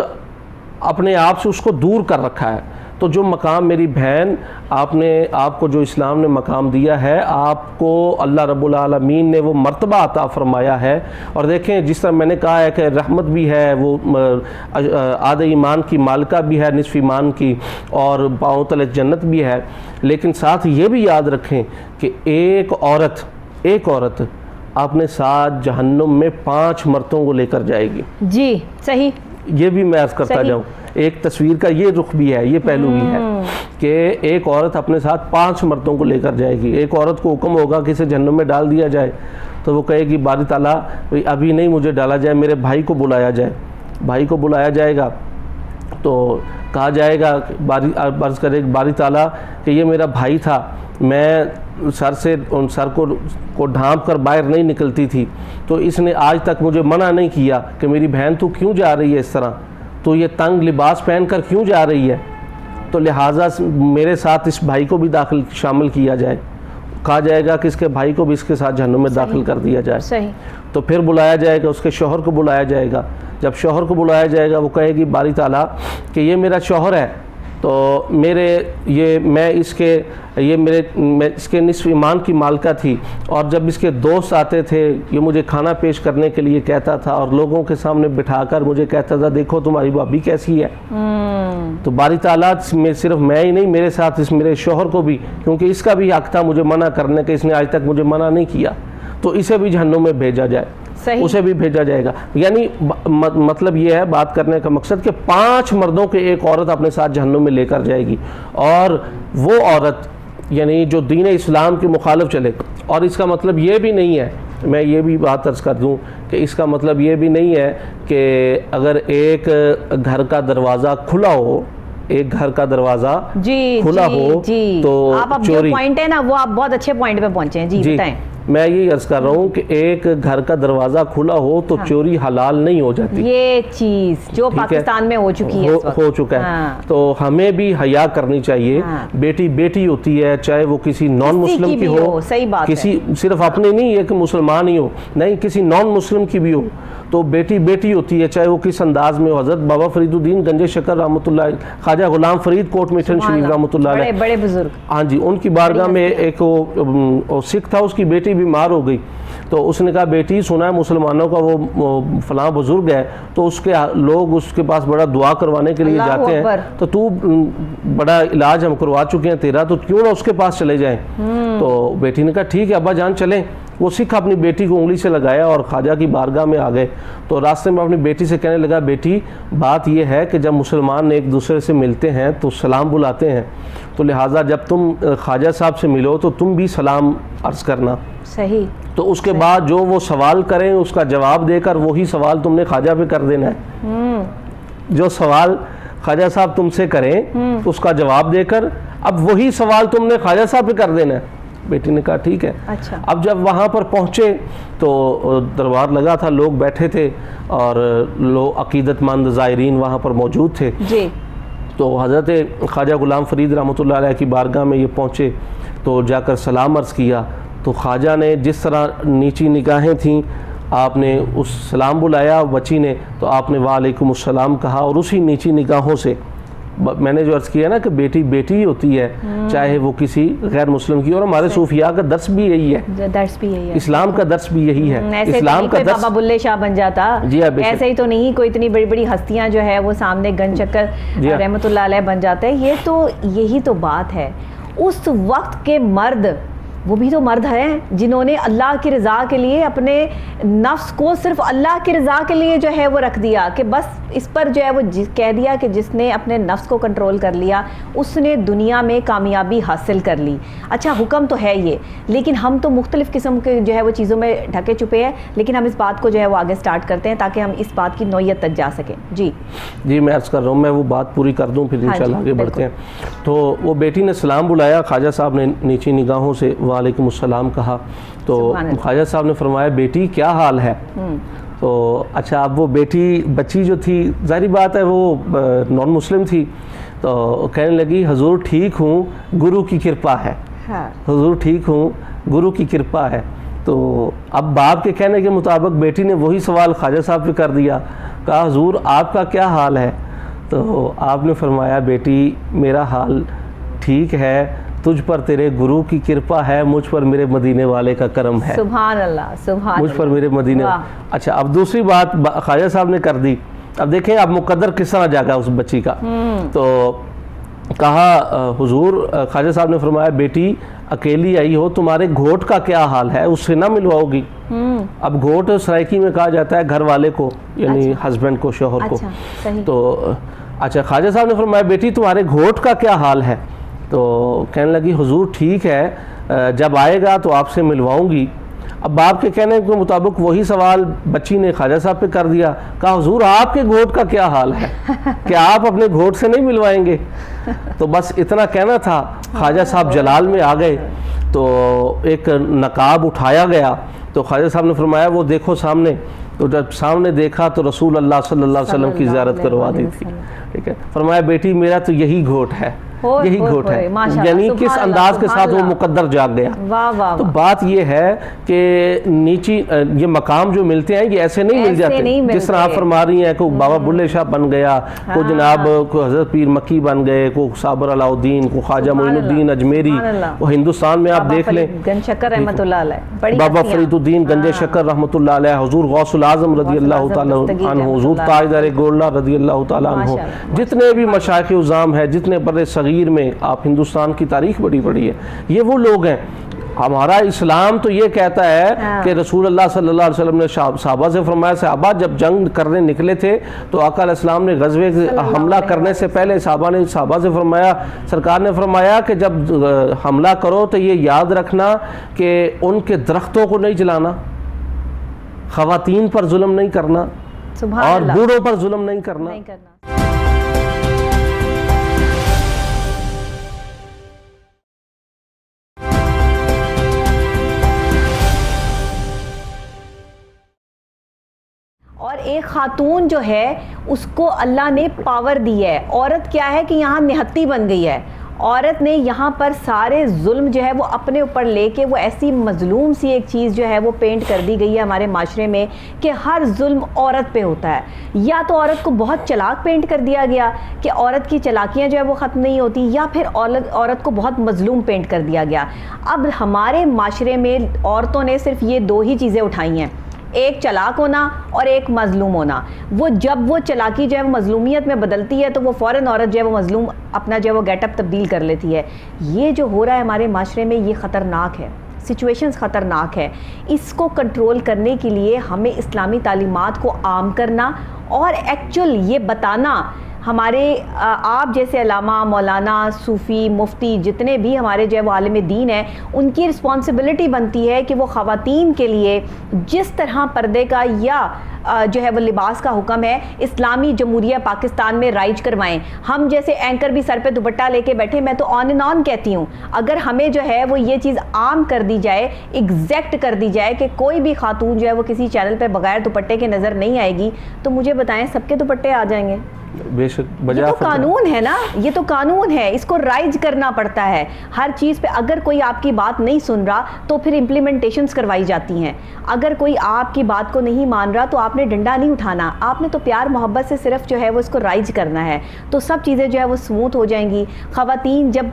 اپنے آپ سے اس کو دور کر رکھا ہے. تو جو مقام میری بہن آپ کو جو اسلام نے مقام دیا ہے, آپ کو اللہ رب العالمین نے وہ مرتبہ عطا فرمایا ہے. اور دیکھیں جس طرح میں نے کہا ہے کہ رحمت بھی ہے, وہ آدھے ایمان کی مالکہ بھی ہے, نصف ایمان کی, اور پاؤں تلے جنت بھی ہے. لیکن ساتھ یہ بھی یاد رکھیں کہ ایک عورت اپنے ساتھ جہنم میں 5 مردوں کو لے کر جائے گی. جی صحیح. یہ بھی میں عرض کرتا جاؤں, ایک تصویر کا یہ رخ بھی ہے, یہ پہلو بھی ہے کہ ایک عورت اپنے ساتھ 5 مردوں کو لے کر جائے گی. ایک عورت کو حکم ہوگا کہ اسے جہنم میں ڈال دیا جائے تو وہ کہے گی باری تعالیٰ ابھی نہیں مجھے ڈالا جائے, میرے بھائی کو بلایا جائے. بھائی کو بلایا جائے گا تو کہا جائے گا, عرض کرے باری تعالیٰ کہ یہ میرا بھائی تھا, میں سر کو ڈھانپ کر باہر نہیں نکلتی تھی, تو اس نے آج تک مجھے منع نہیں کیا کہ میری بہن تو کیوں جا رہی ہے اس طرح, تو یہ تنگ لباس پہن کر کیوں جا رہی ہے, تو لہٰذا میرے ساتھ اس بھائی کو بھی شامل کیا جائے. کہا جائے گا کہ اس کے بھائی کو بھی اس کے ساتھ جہنم میں داخل کر دیا جائے. تو پھر بلایا جائے گا, اس کے شوہر کو بلایا جائے گا. جب شوہر کو بلایا جائے گا وہ کہے گی باری تعالیٰ کہ یہ میرا شوہر ہے, تو میں اس کے نصف ایمان کی مالکہ تھی، اور جب اس کے دوست آتے تھے یہ مجھے کھانا پیش کرنے کے لیے کہتا تھا، اور لوگوں کے سامنے بٹھا کر مجھے کہتا تھا دیکھو تمہاری بھابی کیسی ہے۔ تو باری تعالیٰ میں صرف میں ہی نہیں، میرے ساتھ میرے شوہر کو بھی، کیونکہ اس کا بھی حق تھا مجھے منع کرنے کا، اس نے آج تک مجھے منع نہیں کیا، تو اسے بھی جہنم میں بھیجا جائے، اسے بھی بھیجا جائے گا۔ یعنی مطلب یہ ہے بات کرنے کا مقصد کہ 5 مردوں کے ایک عورت اپنے ساتھ جہنم میں لے کر جائے گی، اور وہ عورت یعنی جو دین اسلام کے مخالف چلے۔ اور اس کا مطلب یہ بھی نہیں ہے، میں یہ بھی بات عرض کر دوں کہ اس کا مطلب یہ بھی نہیں ہے کہ اگر ایک گھر کا دروازہ کھلا ہو، ایک گھر کا دروازہ کھلا ہو تو آپ جو پوائنٹ ہے نا وہ آپ بہت اچھے پوائنٹ پہ پہنچے ہیں۔ جی بتائیں۔ میں یہی عرض کر رہا ہوں کہ ایک گھر کا دروازہ کھلا ہو تو چوری حلال نہیں ہو جاتی، یہ چیز جو پاکستان میں ہو چکی ہے، ہو چکا ہے۔ تو ہمیں بھی حیا کرنی چاہیے، بیٹی بیٹی ہوتی ہے، چاہے وہ کسی نان مسلم کی ہو، کسی صرف اپنے نہیں ہے کہ مسلمان ہی ہو، نہیں کسی نان مسلم کی بھی ہو، تو بیٹی بیٹی ہوتی ہے، چاہے وہ کس انداز میں ہو۔ حضرت بابا فرید الدین گنج شکر رحمۃ اللہ، خواجہ غلام فرید کوٹ میٹھن شریف رحمۃ اللہ علیہ، بڑے بزرگ، ہاں جی، ان کی بارگاہ میں ایک سکھ تھا، اس کی بیٹی بیمار ہو گئی، تو اس نے کہا بیٹی سنا ہے مسلمانوں کا وہ فلاں بزرگ ہے، تو اس کے لوگ اس کے پاس بڑا دعا کروانے کے لیے جاتے ہیں، تو بڑا علاج ہم کروا چکے ہیں تیرا، تو کیوں نہ اس کے پاس چلے جائیں۔ تو بیٹی نے کہا ٹھیک ہے ابا جان چلیں۔ وہ سکھ اپنی بیٹی کو انگلی سے لگایا اور خواجہ کی بارگاہ میں آ گئے، تو راستے میں اپنی بیٹی سے کہنے لگا بیٹی بات یہ ہے کہ جب مسلمان ایک دوسرے سے ملتے ہیں تو سلام بلاتے ہیں، تو لہٰذا جب تم خواجہ صاحب سے ملو تو تم بھی سلام عرض کرنا۔ صحیح۔ تو اس کے بعد جو وہ سوال کریں اس کا جواب دے کر وہی سوال تم نے خواجہ پہ کر دینا ہے، جو سوال خواجہ صاحب تم سے کریں اس کا جواب دے کر اب وہی سوال تم نے خواجہ صاحب پہ کر دینا ہے۔ بیٹی نے کہا ٹھیک ہے۔ اب جب وہاں پر پہنچے تو دربار لگا تھا، لوگ بیٹھے تھے اور لوگ عقیدت مند زائرین وہاں پر موجود تھے، تو حضرت خواجہ غلام فرید رحمۃ اللہ علیہ کی بارگاہ میں یہ پہنچے، تو جا کر سلام عرض کیا، تو خواجہ نے جس طرح نیچی نگاہیں تھیں آپ نے اس سلام بلایا بچی نے، تو آپ نے وعلیکم السلام کہا، اور اسی نیچی نگاہوں سے میں نے جو عرض کیا نا کہ بیٹی بیٹی ہوتی ہے چاہے وہ کسی غیر مسلم کی، اور ہمارے صوفیاء کا درس بھی یہی ہے، اسلام کا درس بھی یہی ہے۔ اسلام کا درس بابا بلے شاہ بن جاتا، ایسے ہی تو نہیں کوئی اتنی بڑی بڑی ہستیاں جو ہے وہ سامنے گنج چکر رحمۃ اللہ علیہ بن جاتے ہیں۔ یہ تو یہی تو بات ہے، اس وقت کے مرد وہ بھی تو مرد ہیں جنہوں نے اللہ کی رضا کے لیے اپنے نفس کو صرف اللہ کی رضا کے لیے جو ہے وہ رکھ دیا، کہ بس اس پر جو ہے وہ کہہ دیا کہ جس نے اپنے نفس کو کنٹرول کر لیا اس نے دنیا میں کامیابی حاصل کر لی۔ اچھا حکم تو ہے یہ، لیکن ہم تو مختلف قسم کے جو ہے وہ چیزوں میں ڈھکے چھپے ہیں، لیکن ہم اس بات کو جو ہے وہ آگے سٹارٹ کرتے ہیں تاکہ ہم اس بات کی نوعیت تک جا سکیں۔ جی میں عرض کر رہا ہوں، میں وہ بات پوری کر دوں پھر انشاءاللہ آگے بڑھتے ہیں۔ تو وہ بیٹی نے سلام بلایا، خواجہ صاحب نے نیچی نگاہوں سے وعلیکم السلام کہا، تو خواجہ صاحب نے فرمایا بیٹی کیا حال ہے؟ تو اچھا اب وہ بچی جو تھی ظاہری بات ہے وہ نان مسلم تھی، تو کہنے لگی حضور ٹھیک ہوں گرو کی کرپا ہے، حضور ٹھیک ہوں گرو کی کرپا ہے۔ تو اب باپ کے کہنے کے مطابق بیٹی نے وہی سوال خواجہ صاحب پہ کر دیا، کہا حضور آپ کا کیا حال ہے؟ تو آپ نے فرمایا بیٹی میرا حال ٹھیک ہے، تجھ پر تیرے گرو کی کرپا ہے، مجھ پر میرے مدینے والے کا کرم ہے۔ سبحان اللہ، سبحان مجھ پر میرے مدینے۔ اچھا اب دوسری بات خواجہ صاحب نے کر دی، اب دیکھیں اب مقدر کس طرح جاگا اس بچی کا۔ تو کہا حضور، خواجہ صاحب نے فرمایا بیٹی اکیلی آئی ہو، تمہارے گھوٹ کا کیا حال ہے، اس سے نہ ملواؤ گی؟ اب گھوٹ سرائکی میں کہا جاتا ہے گھر والے کو، یعنی ہسبینڈ کو، شوہر کو۔ تو اچھا خواجہ صاحب نے فرمایا بیٹی تمہارے گھوٹ کا کیا حال ہے؟ تو کہنے لگی حضور ٹھیک ہے، جب آئے گا تو آپ سے ملواؤں گی۔ اب باپ کے کہنے کے مطابق وہی سوال بچی نے خواجہ صاحب پہ کر دیا، کہا حضور آپ کے گھوٹ کا کیا حال ہے، کہ آپ اپنے گھوٹ سے نہیں ملوائیں گے؟ تو بس اتنا کہنا تھا، خواجہ صاحب جلال میں آ گئے، تو ایک نقاب اٹھایا گیا، تو خواجہ صاحب نے فرمایا وہ دیکھو سامنے، تو جب سامنے دیکھا تو رسول اللہ صلی اللہ علیہ وسلم کی زیارت کروا دی تھی، ٹھیک ہے۔ فرمایا بیٹی میرا تو یہی گھوٹ ہے، یہی گھوٹ ہے، یعنی کس انداز کے ساتھ وہ مقدر جاگ گیا۔ تو بات یہ ہے کہ نیچی یہ مقام جو ملتے ہیں یہ ایسے نہیں مل جاتے، جس طرح آپ فرما رہی ہیں کہ بابا بلے شاہ بن گیا، کو جناب کو حضرت پیر مکی بن گئے، کو صابر علاء الدین، کو خواجہ معین الدین اجمیری، وہ ہندوستان میں آپ دیکھ لیں، گنج شکر رحمۃ اللہ علیہ، بابا فرید الدین گنج شکر رحمۃ اللہ علیہ، حضور غوث العظم رضی اللہ تعالیٰ عنہ، حضور تاجدار گولڈا رضی اللہ تعالیٰ عنہ، جتنے بھی مشائخ عظام ہیں، جتنے بر صغیر میں آپ ہندوستان کی تاریخ بڑی بڑی ہے، یہ وہ لوگ ہیں۔ ہمارا اسلام تو یہ کہتا ہے کہ رسول اللہ صلی اللہ علیہ وسلم نے صحابہ سے فرمایا، صحابہ جب جنگ کرنے نکلے تھے تو آقا علیہ السلام نے غزوے حملہ کرنے سے پہلے صحابہ سے فرمایا، سرکار نے فرمایا کہ جب حملہ کرو تو یہ یاد رکھنا کہ ان کے درختوں کو نہیں جلانا، خواتین پر ظلم نہیں کرنا، اور بوڑھوں پر ظلم نہیں کرنا۔ اور ایک خاتون جو ہے اس کو اللہ نے پاور دی ہے، عورت کیا ہے کہ یہاں نہتی بن گئی ہے، عورت نے یہاں پر سارے ظلم جو ہے وہ اپنے اوپر لے کے وہ ایسی مظلوم سی ایک چیز جو ہے وہ پینٹ کر دی گئی ہے ہمارے معاشرے میں کہ ہر ظلم عورت پہ ہوتا ہے، یا تو عورت کو بہت چلاک پینٹ کر دیا گیا کہ عورت کی چلاکیاں جو ہے وہ ختم نہیں ہوتی، یا پھر عورت کو بہت مظلوم پینٹ کر دیا گیا۔ اب ہمارے معاشرے میں عورتوں نے صرف یہ دو ہی چیزیں اٹھائی ہیں، ایک چلاک ہونا اور ایک مظلوم ہونا۔ وہ جب وہ چلاکی جو ہے وہ مظلومیت میں بدلتی ہے تو وہ فوراً عورت جو ہے وہ مظلوم اپنا جو ہے وہ گیٹ اپ تبدیل کر لیتی ہے۔ یہ جو ہو رہا ہے ہمارے معاشرے میں یہ خطرناک ہے، سچویشنز خطرناک ہے۔ اس کو کنٹرول کرنے کے لیے ہمیں اسلامی تعلیمات کو عام کرنا اور ایکچوئل یہ بتانا، ہمارے آپ جیسے علامہ، مولانا، صوفی، مفتی جتنے بھی ہمارے جو ہے وہ عالم دین ہیں، ان کی رسپانسبلٹی بنتی ہے کہ وہ خواتین کے لیے جس طرح پردے کا یا جو ہے وہ لباس کا حکم ہے اسلامی جمہوریہ پاکستان میں رائج کروائیں۔ ہم جیسے اینکر بھی سر پہ دوپٹہ لے کے بیٹھے، میں تو آن اینڈ آن کہتی ہوں، اگر ہمیں جو ہے وہ یہ چیز عام کر دی جائے، ایگزیکٹ کر دی جائے کہ کوئی بھی خاتون جو ہے وہ کسی چینل پہ بغیر دوپٹے کے نظر نہیں آئے گی، تو مجھے بتائیں سب کے دوپٹے آ جائیں گے؟ بے شک، یہ تو قانون ہے نا، یہ تو قانون ہے، اس کو رائج کرنا پڑتا ہے ہر چیز پہ۔ اگر کوئی آپ کی بات نہیں سن رہا تو پھر امپلیمنٹیشنز کروائی جاتی ہیں، اگر کوئی آپ کی بات کو نہیں مان رہا تو آپ نے ڈنڈا نہیں اٹھانا، آپ نے تو پیار محبت سے صرف جو ہے وہ اس کو رائج کرنا ہے، تو سب چیزیں جو ہے وہ سموتھ ہو جائیں گی۔ خواتین جب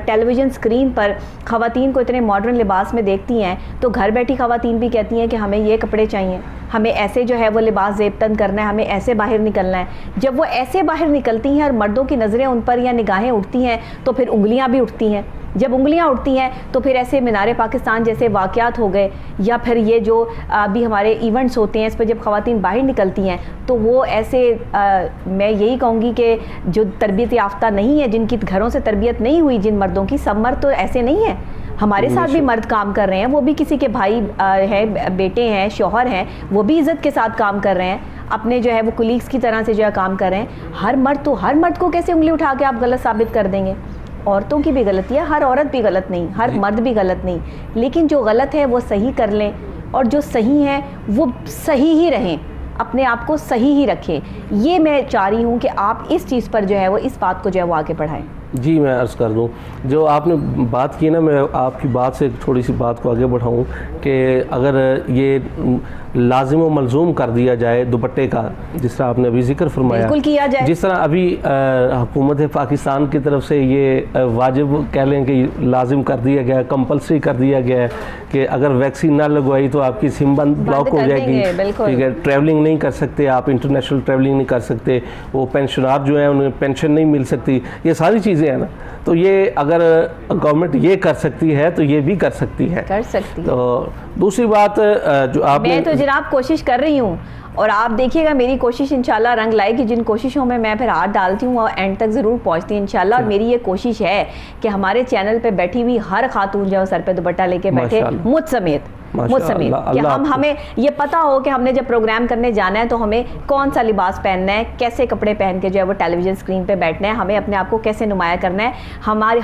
ٹیلی ویژن اسکرین پر خواتین کو اتنے ماڈرن لباس میں دیکھتی ہیں تو گھر بیٹھی خواتین بھی کہتی ہیں کہ ہمیں یہ کپڑے چاہیے، ہمیں ایسے جو ہے وہ لباس زیب تن کرنا ہے، ہمیں ایسے باہر نکلنا ہے۔ جب وہ ایسے باہر نکلتی ہیں اور مردوں کی نظریں ان پر یا نگاہیں اٹھتی ہیں تو پھر انگلیاں بھی اٹھتی ہیں، جب انگلیاں اٹھتی ہیں تو پھر ایسے مینار پاکستان جیسے واقعات ہو گئے، یا پھر یہ جو بھی ہمارے ایونٹس ہوتے ہیں اس پہ جب خواتین باہر نکلتی ہیں تو وہ ایسے میں یہی کہوں گی کہ جو تربیت یافتہ نہیں ہے، جن کی گھروں سے تربیت نہیں ہوئی، جن مردوں کی، سب مرد تو ایسے نہیں ہیں، ہمارے ساتھ بھی مرد کام کر رہے ہیں، وہ بھی کسی کے بھائی ہیں، بیٹے ہیں، شوہر ہیں، وہ بھی عزت کے ساتھ کام کر رہے ہیں، اپنے جو ہے وہ کولیگز کی طرح سے جو ہے کام کر رہے ہیں۔ ہر مرد کو کیسے انگلی اٹھا کے آپ غلط ثابت کر دیں گے؟ عورتوں کی بھی غلطی ہے، ہر عورت بھی غلط نہیں، ہر مرد بھی غلط نہیں، لیکن جو غلط ہے وہ صحیح کر لیں، اور جو صحیح ہے وہ صحیح ہی رہیں، اپنے آپ کو صحیح ہی رکھیں۔ یہ میں چاہ رہی ہوں کہ آپ اس چیز پر جو ہے وہ اس بات کو جو ہے وہ آگے بڑھائیں۔ جی میں عرض کر دوں، جو آپ نے بات کی نا، میں آپ کی بات سے تھوڑی سی بات کو آگے بڑھاؤں کہ اگر یہ لازم و ملزوم کر دیا جائے دوپٹے کا، جس طرح آپ نے ابھی ذکر فرمایا، بالکل کیا جائے، جس طرح ابھی حکومت پاکستان کی طرف سے یہ واجب کہہ لیں کہ لازم کر دیا گیا ہے، کمپلسری کر دیا گیا ہے کہ اگر ویکسین نہ لگوائی تو آپ کی سم بلاک ہو جائے گی، ٹھیک ہے، ٹریولنگ نہیں کر سکتے آپ، انٹرنیشنل ٹریولنگ نہیں کر سکتے، وہ پینشنار جو ہیں انہیں پینشن نہیں مل سکتی، یہ ساری چیزیں ہیں نا۔ تو یہ اگر گورنمنٹ یہ کر سکتی ہے تو یہ بھی کر سکتی ہے، تو دوسری بات جو آپ میں تو جناب کوشش کر رہی ہوں، اور آپ دیکھیے گا میری کوشش انشاءاللہ رنگ لائے گی، جن کوششوں میں پھر ہاتھ ڈالتی ہوں اور اینڈ تک ضرور پہنچتی ہیں انشاءاللہ، اور میری یہ کوشش ہے کہ ہمارے چینل پہ بیٹھی ہوئی ہر خاتون جو سر پہ دوپٹہ لے کے بیٹھے، مجھ سمیت مجھ سمیت کہ ہمیں یہ پتا ہو کہ ہم نے جب پروگرام کرنے جانا ہے تو ہمیں کون سا لباس پہننا ہے, کیسے کپڑے پہن کے جو ہے وہ ٹیلی ویژن اسکرین پہ بیٹھنا ہے, ہمیں اپنے آپ کو کیسے نمایاں کرنا ہے,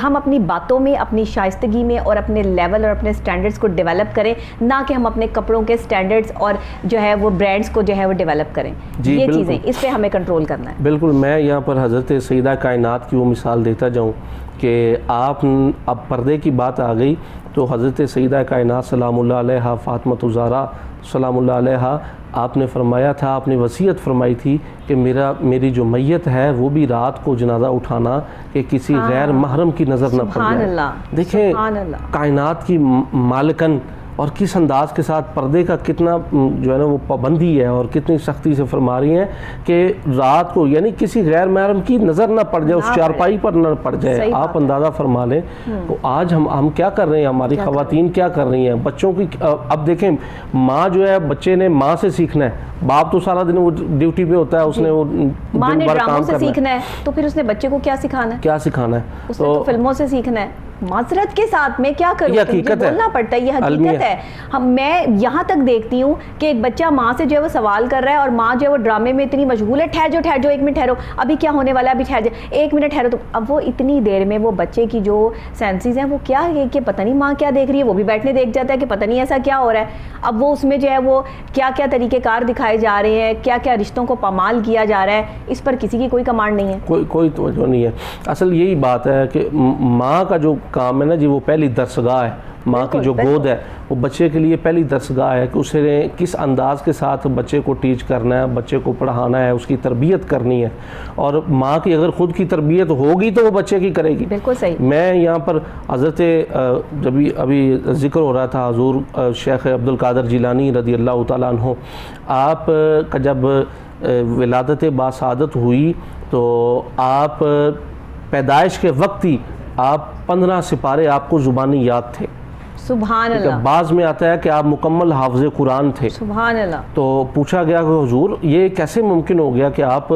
ہم اپنی باتوں میں, اپنی شائستگی میں اور اپنے لیول اور اپنے سٹینڈرڈز کو ڈیولپ کریں, نہ کہ ہم اپنے کپڑوں کے سٹینڈرڈز اور جو ہے وہ برانڈز کو جو ہے وہ ڈیولپ کریں. یہ چیزیں اس پہ ہمیں کنٹرول کرنا ہے. بالکل. میں یہاں پر حضرت سیدہ کائنات کی وہ مثال دیتا جاؤں کہ آپ اب پردے کی بات آ گئی تو حضرت سیدہ کائنات سلام اللہ علیہا فاطمہ الزہرا سلام اللہ علیہا, آپ نے فرمایا تھا, آپ نے وصیت فرمائی تھی کہ میری جو میت ہے وہ بھی رات کو جنازہ اٹھانا کہ کسی غیر محرم کی نظر نہ پڑ جائے. دیکھیں کائنات کی مالکن اور کس انداز کے ساتھ پردے کا کتنا جو ہے نا وہ پابندی ہے اور کتنی سختی سے فرما رہی ہیں کہ رات کو یعنی کسی غیر محرم کی نظر نہ پڑ جائے, اس چارپائی پر نہ پڑ جائے. آپ اندازہ فرما لیں تو آج ہم کیا کر رہے ہیں, ہماری خواتین کیا کر رہی ہیں بچوں کی. اب دیکھیں ماں جو ہے, بچے نے ماں سے سیکھنا ہے, باپ تو سارا دن وہ ڈیوٹی پہ ہوتا ہے, اس نے وہ ماں نے ڈراموں سے سیکھنا ہے تو پھر اس نے بچے کو کیا سکھانا ہے, اس نے تو فلموں سے سیکھنا ہے. معذرت کے ساتھ میں کیا کروں, مجھے بولنا پڑتا ہے, یہ حقیقت ہے. میں یہاں تک دیکھتی ہوں کہ ایک بچہ ماں سے جو ہے وہ سوال کر رہا ہے اور ماں جو ہے وہ ڈرامے میں اتنی مشغول ہے, ٹھہر جاؤ 1 منٹ ٹھہرو, ابھی کیا ہونے والا ہے, ابھی ٹھہر جائے 1 منٹ ٹھہرو. تو اب وہ اتنی دیر میں وہ بچے کی جو سینسز ہیں وہ کیا ہے کہ پتہ نہیں ماں کیا دیکھ رہی ہے, وہ بھی بیٹھنے دیکھ جاتا ہے کہ پتہ نہیں ایسا کیا ہو رہا ہے. اب وہ اس میں جو ہے وہ کیا کیا طریقہ کار دکھائے جا رہے ہیں, کیا کیا رشتوں کو پامال کیا جا رہا ہے, اس پر کسی کی کوئی کمانڈ نہیں ہے, کوئی توجہ نہیں ہے. اصل یہی بات ہے کہ ماں کا جو کام ہے نا جی, وہ پہلی درسگاہ ہے. ماں کی جو گود ہے وہ بچے کے لیے پہلی درسگاہ ہے کہ اسے کس انداز کے ساتھ بچے کو ٹیچ کرنا ہے, بچے کو پڑھانا ہے, اس کی تربیت کرنی ہے. اور ماں کی اگر خود کی تربیت ہوگی تو وہ بچے کی کرے گی. بالکل صحیح. میں یہاں پر حضرت جب ابھی ذکر ہو رہا تھا حضور شیخ عبد القادر جیلانی رضی اللہ تعالیٰ عنہ, آپ کا جب ولادت باسعادت ہوئی تو آپ پیدائش کے وقت ہی آپ 15 سپارے آپ کو زبانی یاد تھے. سبحان اللہ. بعض میں آتا ہے کہ آپ مکمل حافظ قرآن تھے. سبحان اللہ. تو پوچھا گیا کہ حضور یہ کیسے ممکن ہو گیا کہ آپ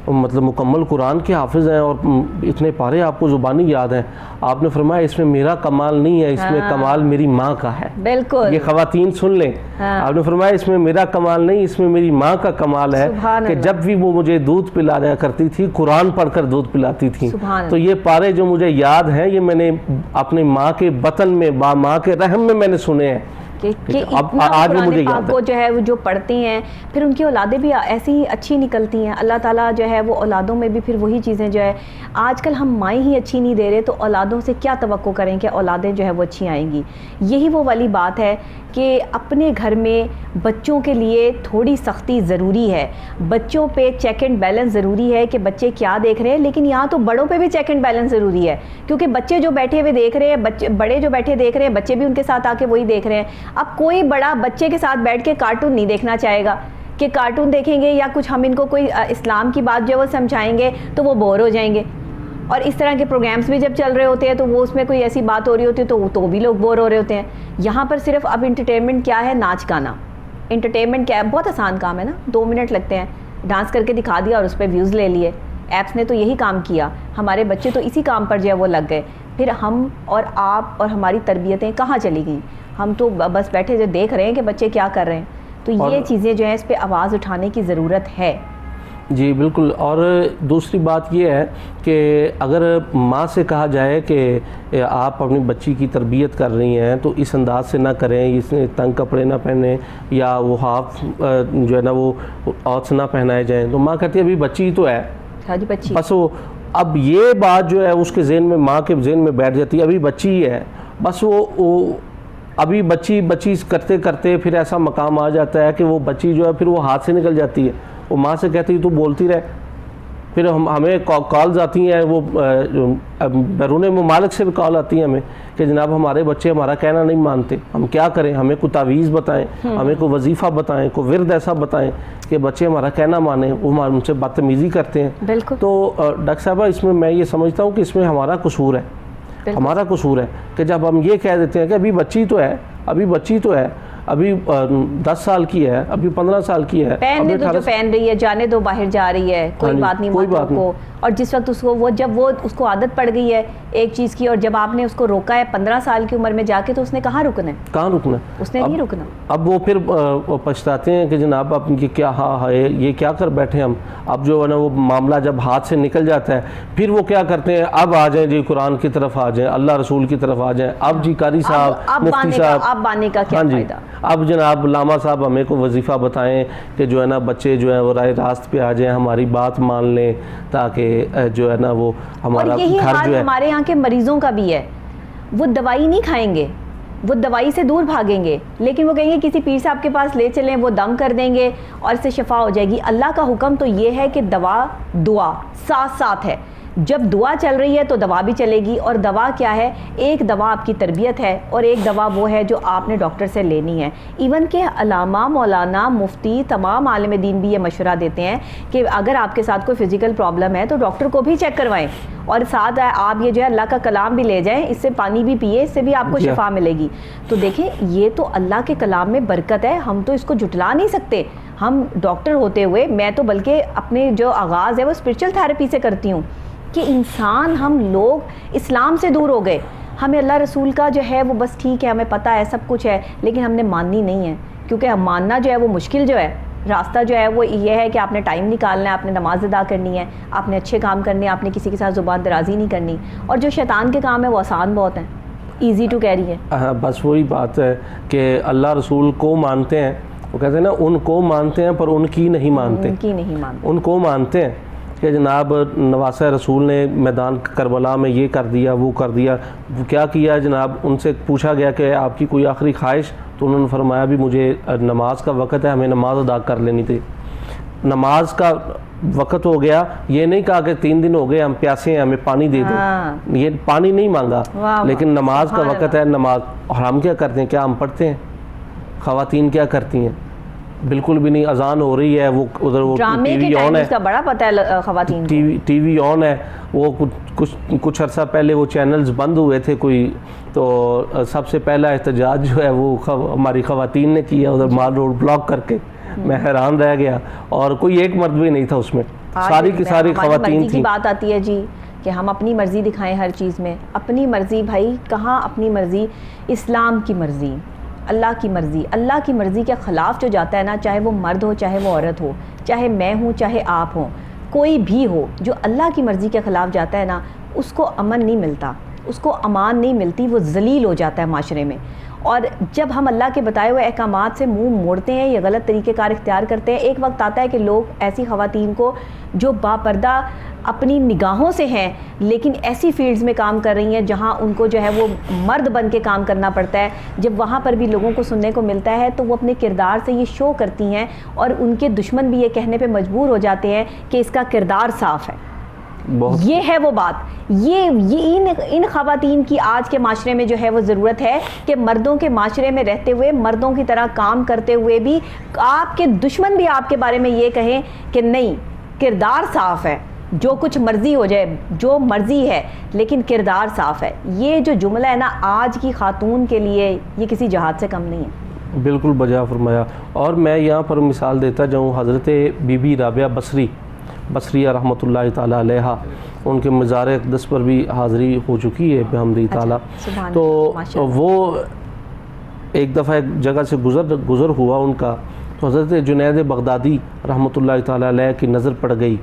مطلب مکمل قرآن کے حافظ ہیں اور اتنے پارے آپ کو زبانی یاد ہیں. آپ نے فرمایا اس میں میرا کمال نہیں ہے, اس میں کمال میری ماں کا ہے. بالکل. یہ خواتین سن لیں. آپ نے فرمایا اس میں میرا کمال نہیں, اس میں میری ماں کا کمال ہے کہ جب بھی وہ مجھے دودھ پلایا کرتی تھی قرآن پڑھ کر دودھ پلاتی تھی. تو یہ پارے جو مجھے یاد ہیں یہ میں نے اپنی ماں کے بطن میں ماں کے رحم میں نے سنے ہیں. کہ آج قرآن پاک کو جو ہے وہ جو پڑھتے ہیں پھر ان کی اولادیں بھی ایسی ہی اچھی نکلتی ہیں. اللہ تعالیٰ جو ہے وہ اولادوں میں بھی پھر وہی چیزیں جو ہے, آج کل ہم مائیں ہی اچھی نہیں دے رہے تو اولادوں سے کیا توقع کریں کہ اولادیں جو ہے وہ اچھی آئیں گی. یہی وہ والی بات ہے کہ اپنے گھر میں بچوں کے لیے تھوڑی سختی ضروری ہے, بچوں پہ چیک اینڈ بیلنس ضروری ہے کہ بچے کیا دیکھ رہے ہیں. لیکن یہاں تو بڑوں پہ بھی چیک اینڈ بیلنس ضروری ہے کیونکہ بچے جو بیٹھے ہوئے دیکھ رہے ہیں, بڑے جو بیٹھے دیکھ رہے ہیں, بچے بھی ان کے ساتھ آ کے وہی دیکھ رہے ہیں. اب کوئی بڑا بچے کے ساتھ بیٹھ کے کارٹون نہیں دیکھنا چاہے گا کہ کارٹون دیکھیں گے یا کچھ ہم ان کو کوئی اسلام کی بات جو ہے وہ سمجھائیں گے تو وہ بور ہو جائیں گے. اور اس طرح کے پروگرامز بھی جب چل رہے ہوتے ہیں تو وہ اس میں کوئی ایسی بات ہو رہی ہوتی ہے تو بھی لوگ بور ہو رہے ہوتے ہیں. یہاں پر صرف اب انٹرٹینمنٹ کیا ہے, ناچ گانا. انٹرٹینمنٹ کیا ہے, بہت آسان کام ہے نا, 2 منٹ لگتے ہیں, ڈانس کر کے دکھا دیا اور اس پہ ویوز لے لیے. ایپس نے تو یہی کام کیا, ہمارے بچے تو اسی کام پر جو ہے وہ لگ گئے. پھر ہم اور آپ اور ہماری تربیتیں کہاں چلی گئیں, ہم تو بس بیٹھے جو دیکھ رہے ہیں کہ بچے کیا کر رہے ہیں. تو یہ چیزیں جو ہیں اس پہ آواز اٹھانے کی ضرورت ہے. جی بالکل. اور دوسری بات یہ ہے کہ اگر ماں سے کہا جائے کہ آپ اپنی بچی کی تربیت کر رہی ہیں تو اس انداز سے نہ کریں, اس نے تنگ کپڑے نہ پہنیں یا وہ ہاف جو ہے نا وہ آؤٹس نہ پہنائے جائیں, تو ماں کہتی ہے ابھی بچی ہی تو ہے. بچی بس وہ اب یہ بات جو ہے اس کے ذہن میں, ماں کے ذہن میں بیٹھ جاتی ہے ابھی بچی ہی ہے. بس وہ ابھی بچی کرتے کرتے پھر ایسا مقام آ جاتا ہے کہ وہ بچی جو ہے پھر وہ ہاتھ سے نکل جاتی ہے. وہ ماں سے کہتی ہے تو بولتی رہے. پھر ہمیں کالز آتی ہیں, وہ بیرون ممالک سے بھی کال آتی ہیں ہمیں کہ جناب ہمارے بچے ہمارا کہنا نہیں مانتے, ہم کیا کریں, ہمیں کوئی تعویذ بتائیں, ہمیں کوئی وظیفہ بتائیں, کوئی ورد ایسا بتائیں کہ بچے ہمارا کہنا مانیں. وہ ہم سے بدتمیزی کرتے ہیں. بالکل. تو ڈاکٹر صاحبہ اس میں میں یہ سمجھتا ہوں کہ اس میں ہمارا قصور ہے. ہمارا قصور ہے کہ جب ہم یہ کہہ دیتے ہیں کہ ابھی بچی تو ہے, ابھی بچی تو ہے, ابھی 10 سال کی ہے, ابھی 15 سال کی ہے, پہننے تو جو پہن رہی ہے, جانے دو باہر جا رہی ہے, کوئی بات نہیں مردوں کو. اور جس وقت اس کو جب اس کو عادت پڑ گئی ہے ایک چیز کی, اور جب آپ نے اس کو روکا ہے 15 سال کی عمر میں جا کے, تو اس نے کہاں رکنا ہے, اس نے نہیں رکنا. اب وہ پھر پچھتاتے ہیں کہ جناب اب یہ کیا ہے, یہ کیا کر بیٹھے ہم. اب جو ہے نا وہ معاملہ جب ہاتھ سے نکل جاتا ہے, پھر وہ کیا کرتے ہیں, اب آ جائیں جی قرآن کی طرف آ جائیں, اللہ رسول کی طرف آ جائیں. اب جی قاری صاحب, مفتی صاحب, اب بانے کا کیا فائدہ, اب جناب لاما صاحب ہمیں کو وظیفہ بتائیں کہ جو ہے نا بچے جو ہیں وہ راہ راست پہ آ جائیں, ہماری بات مان لیں, تاکہ جو ہے نا وہ ہمارا اور یہی گھر حال جو ہے. ہمارے یہاں کے مریضوں کا بھی ہے, وہ دوائی نہیں کھائیں گے, وہ دوائی سے دور بھاگیں گے, لیکن وہ کہیں گے کسی پیر صاحب کے پاس لے چلیں, وہ دم کر دیں گے اور اس سے شفا ہو جائے گی. اللہ کا حکم تو یہ ہے کہ دوا دعا ساتھ ساتھ ہے. جب دعا چل رہی ہے تو دوا بھی چلے گی. اور دوا کیا ہے, ایک دوا آپ کی تربیت ہے, اور ایک دوا وہ ہے جو آپ نے ڈاکٹر سے لینی ہے. ایون کہ علامہ, مولانا, مفتی, تمام عالم دین بھی یہ مشورہ دیتے ہیں کہ اگر آپ کے ساتھ کوئی فزیکل پرابلم ہے تو ڈاکٹر کو بھی چیک کروائیں, اور ساتھ آپ یہ جو ہے اللہ کا کلام بھی لے جائیں, اس سے پانی بھی پیئے, اس سے بھی آپ کو شفا ملے گی. تو دیکھیں یہ تو اللہ کے کلام میں برکت ہے, ہم تو اس کو جھٹلا نہیں سکتے. ہم ڈاکٹر ہوتے ہوئے, میں تو بلکہ اپنے جو آغاز ہے وہ اسپرچل تھراپی سے کرتی ہوں, کہ انسان ہم لوگ اسلام سے دور ہو گئے. ہمیں اللہ رسول کا جو ہے وہ بس ٹھیک ہے, ہمیں پتہ ہے سب کچھ ہے, لیکن ہم نے ماننی نہیں ہے, کیونکہ ہم ماننا جو ہے وہ مشکل جو ہے, راستہ جو ہے وہ یہ ہے کہ آپ نے ٹائم نکالنا ہے, آپ نے نماز ادا کرنی ہے, آپ نے اچھے کام کرنے ہیں, آپ نے کسی کے ساتھ زبان درازی نہیں کرنی. اور جو شیطان کے کام ہے وہ آسان بہت ہیں, ایزی ٹو کیری ہے. ہاں بس وہی بات ہے کہ اللہ رسول کو مانتے ہیں, وہ کہتے ہیں نا ان کو مانتے ہیں پر ان کی نہیں مانتے, ان کو مانتے ہیں کہ جناب نواسہ رسول نے میدان کربلا میں یہ کر دیا, وہ کر دیا. کیا کیا جناب, ان سے پوچھا گیا کہ آپ کی کوئی آخری خواہش, تو انہوں نے فرمایا بھی مجھے نماز کا وقت ہے, ہمیں نماز ادا کر لینی تھی. نماز کا وقت ہو گیا, یہ نہیں کہا کہ 3 دن ہو گئے ہم پیاسے ہیں, ہمیں پانی دے دو, یہ پانی نہیں مانگا, لیکن نماز کا وقت ہے, نماز. اور ہم کیا کرتے ہیں, کیا ہم پڑھتے ہیں؟ خواتین کیا کرتی ہیں, بالکل بھی نہیں. اذان ہو رہی ہے, وہ ادھر وہ ٹی وی آن ہے, بڑا پتہ ہے خواتین کو, ٹی وی آن ہے, وہ کچھ عرصہ پہلے وہ چینلز بند ہوئے تھے کوئی, تو سب سے پہلا احتجاج جو ہے وہ ہماری خواتین نے کیا, ادھر مال روڈ بلاک کر کے. میں حیران رہ گیا, اور کوئی ایک مرد بھی نہیں تھا اس میں, ساری کی ساری خواتین تھیں. بات آتی ہے جی کہ ہم اپنی مرضی دکھائیں ہر چیز میں. اپنی مرضی بھائی کہاں اپنی مرضی, اسلام کی مرضی, اللہ کی مرضی. اللہ کی مرضی کے خلاف جو جاتا ہے نا, چاہے وہ مرد ہو, چاہے وہ عورت ہو, چاہے میں ہوں, چاہے آپ ہوں, کوئی بھی ہو, جو اللہ کی مرضی کے خلاف جاتا ہے نا, اس کو امن نہیں ملتا, اس کو امان نہیں ملتی, وہ ذلیل ہو جاتا ہے معاشرے میں. اور جب ہم اللہ کے بتائے ہوئے احکامات سے منہ موڑتے ہیں یا غلط طریقہ کار اختیار کرتے ہیں, ایک وقت آتا ہے کہ لوگ ایسی خواتین کو جو باپردہ اپنی نگاہوں سے ہیں لیکن ایسی فیلڈز میں کام کر رہی ہیں جہاں ان کو جو ہے وہ مرد بن کے کام کرنا پڑتا ہے, جب وہاں پر بھی لوگوں کو سننے کو ملتا ہے تو وہ اپنے کردار سے یہ شو کرتی ہیں, اور ان کے دشمن بھی یہ کہنے پہ مجبور ہو جاتے ہیں کہ اس کا کردار صاف ہے. یہ ہے وہ بات, یہ ان خواتین کی آج کے معاشرے میں جو ہے وہ ضرورت ہے کہ مردوں کے معاشرے میں رہتے ہوئے, مردوں کی طرح کام کرتے ہوئے بھی آپ کے دشمن بھی آپ کے بارے میں یہ کہیں کہ نہیں, کردار صاف ہے, جو کچھ مرضی ہو جائے, جو مرضی ہے, لیکن کردار صاف ہے. یہ جو جملہ ہے نا آج کی خاتون کے لیے, یہ کسی جہاد سے کم نہیں ہے. بالکل بجا فرمایا. اور میں یہاں پر مثال دیتا جاؤں, حضرت بی بی رابعہ بصریہ رحمۃ اللہ تعالیٰ علیہ, ان کے مزار اقدس پر بھی حاضری ہو چکی ہے بحمدِ تعالیٰ. تو وہ ایک دفعہ ایک جگہ سے گزر ہوا ان کا, تو حضرت جنید بغدادی رحمۃ اللہ تعالیٰ علیہ کی نظر پڑ گئی.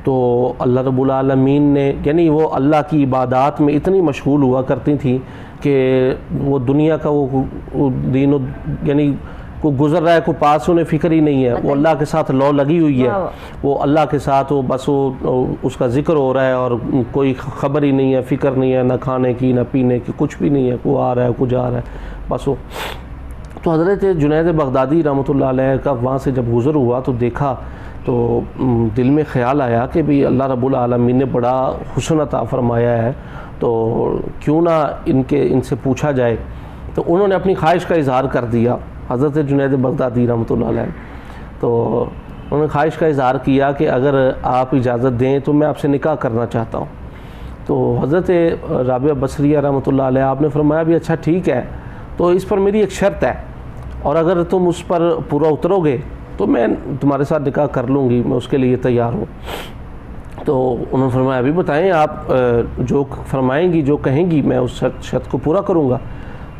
تو اللہ رب العالمین نے, یعنی وہ اللہ کی عبادات میں اتنی مشغول ہوا کرتی تھیں کہ وہ دنیا کا وہ دین, یعنی کو گزر رہا ہے, کو پاس انہیں فکر ہی نہیں ہے, وہ اللہ کے ساتھ لو لگی ہوئی ہے, وہ اللہ کے ساتھ وہ بس وہ اس کا ذکر ہو رہا ہے, اور کوئی خبر ہی نہیں ہے, فکر نہیں ہے, نہ کھانے کی نہ پینے کی, کچھ بھی نہیں ہے, وہ آ رہا ہے, کچھ آ رہا ہے بس وہ. تو حضرت جنید بغدادی رحمۃ اللہ علیہ کا وہاں سے جب گزر ہوا تو دیکھا, تو دل میں خیال آیا کہ بھی اللہ رب العالمین نے بڑا حسن عطا فرمایا ہے, تو کیوں نہ ان سے پوچھا جائے. تو انہوں نے اپنی خواہش کا اظہار کر دیا, حضرت جنید بغدادی رحمۃ اللہ علیہ. تو انہوں نے خواہش کا اظہار کیا کہ اگر آپ اجازت دیں تو میں آپ سے نکاح کرنا چاہتا ہوں. تو حضرت رابعہ بصریہ رحمۃ اللہ علیہ آپ نے فرمایا بھی اچھا ٹھیک ہے, تو اس پر میری ایک شرط ہے, اور اگر تم اس پر پورا اترو گے تو میں تمہارے ساتھ نکاح کر لوں گی، میں اس کے لیے تیار ہوں۔ تو انہوں نے فرمایا ابھی بتائیں آپ جو فرمائیں گی، جو کہیں گی میں اس شرط کو پورا کروں گا۔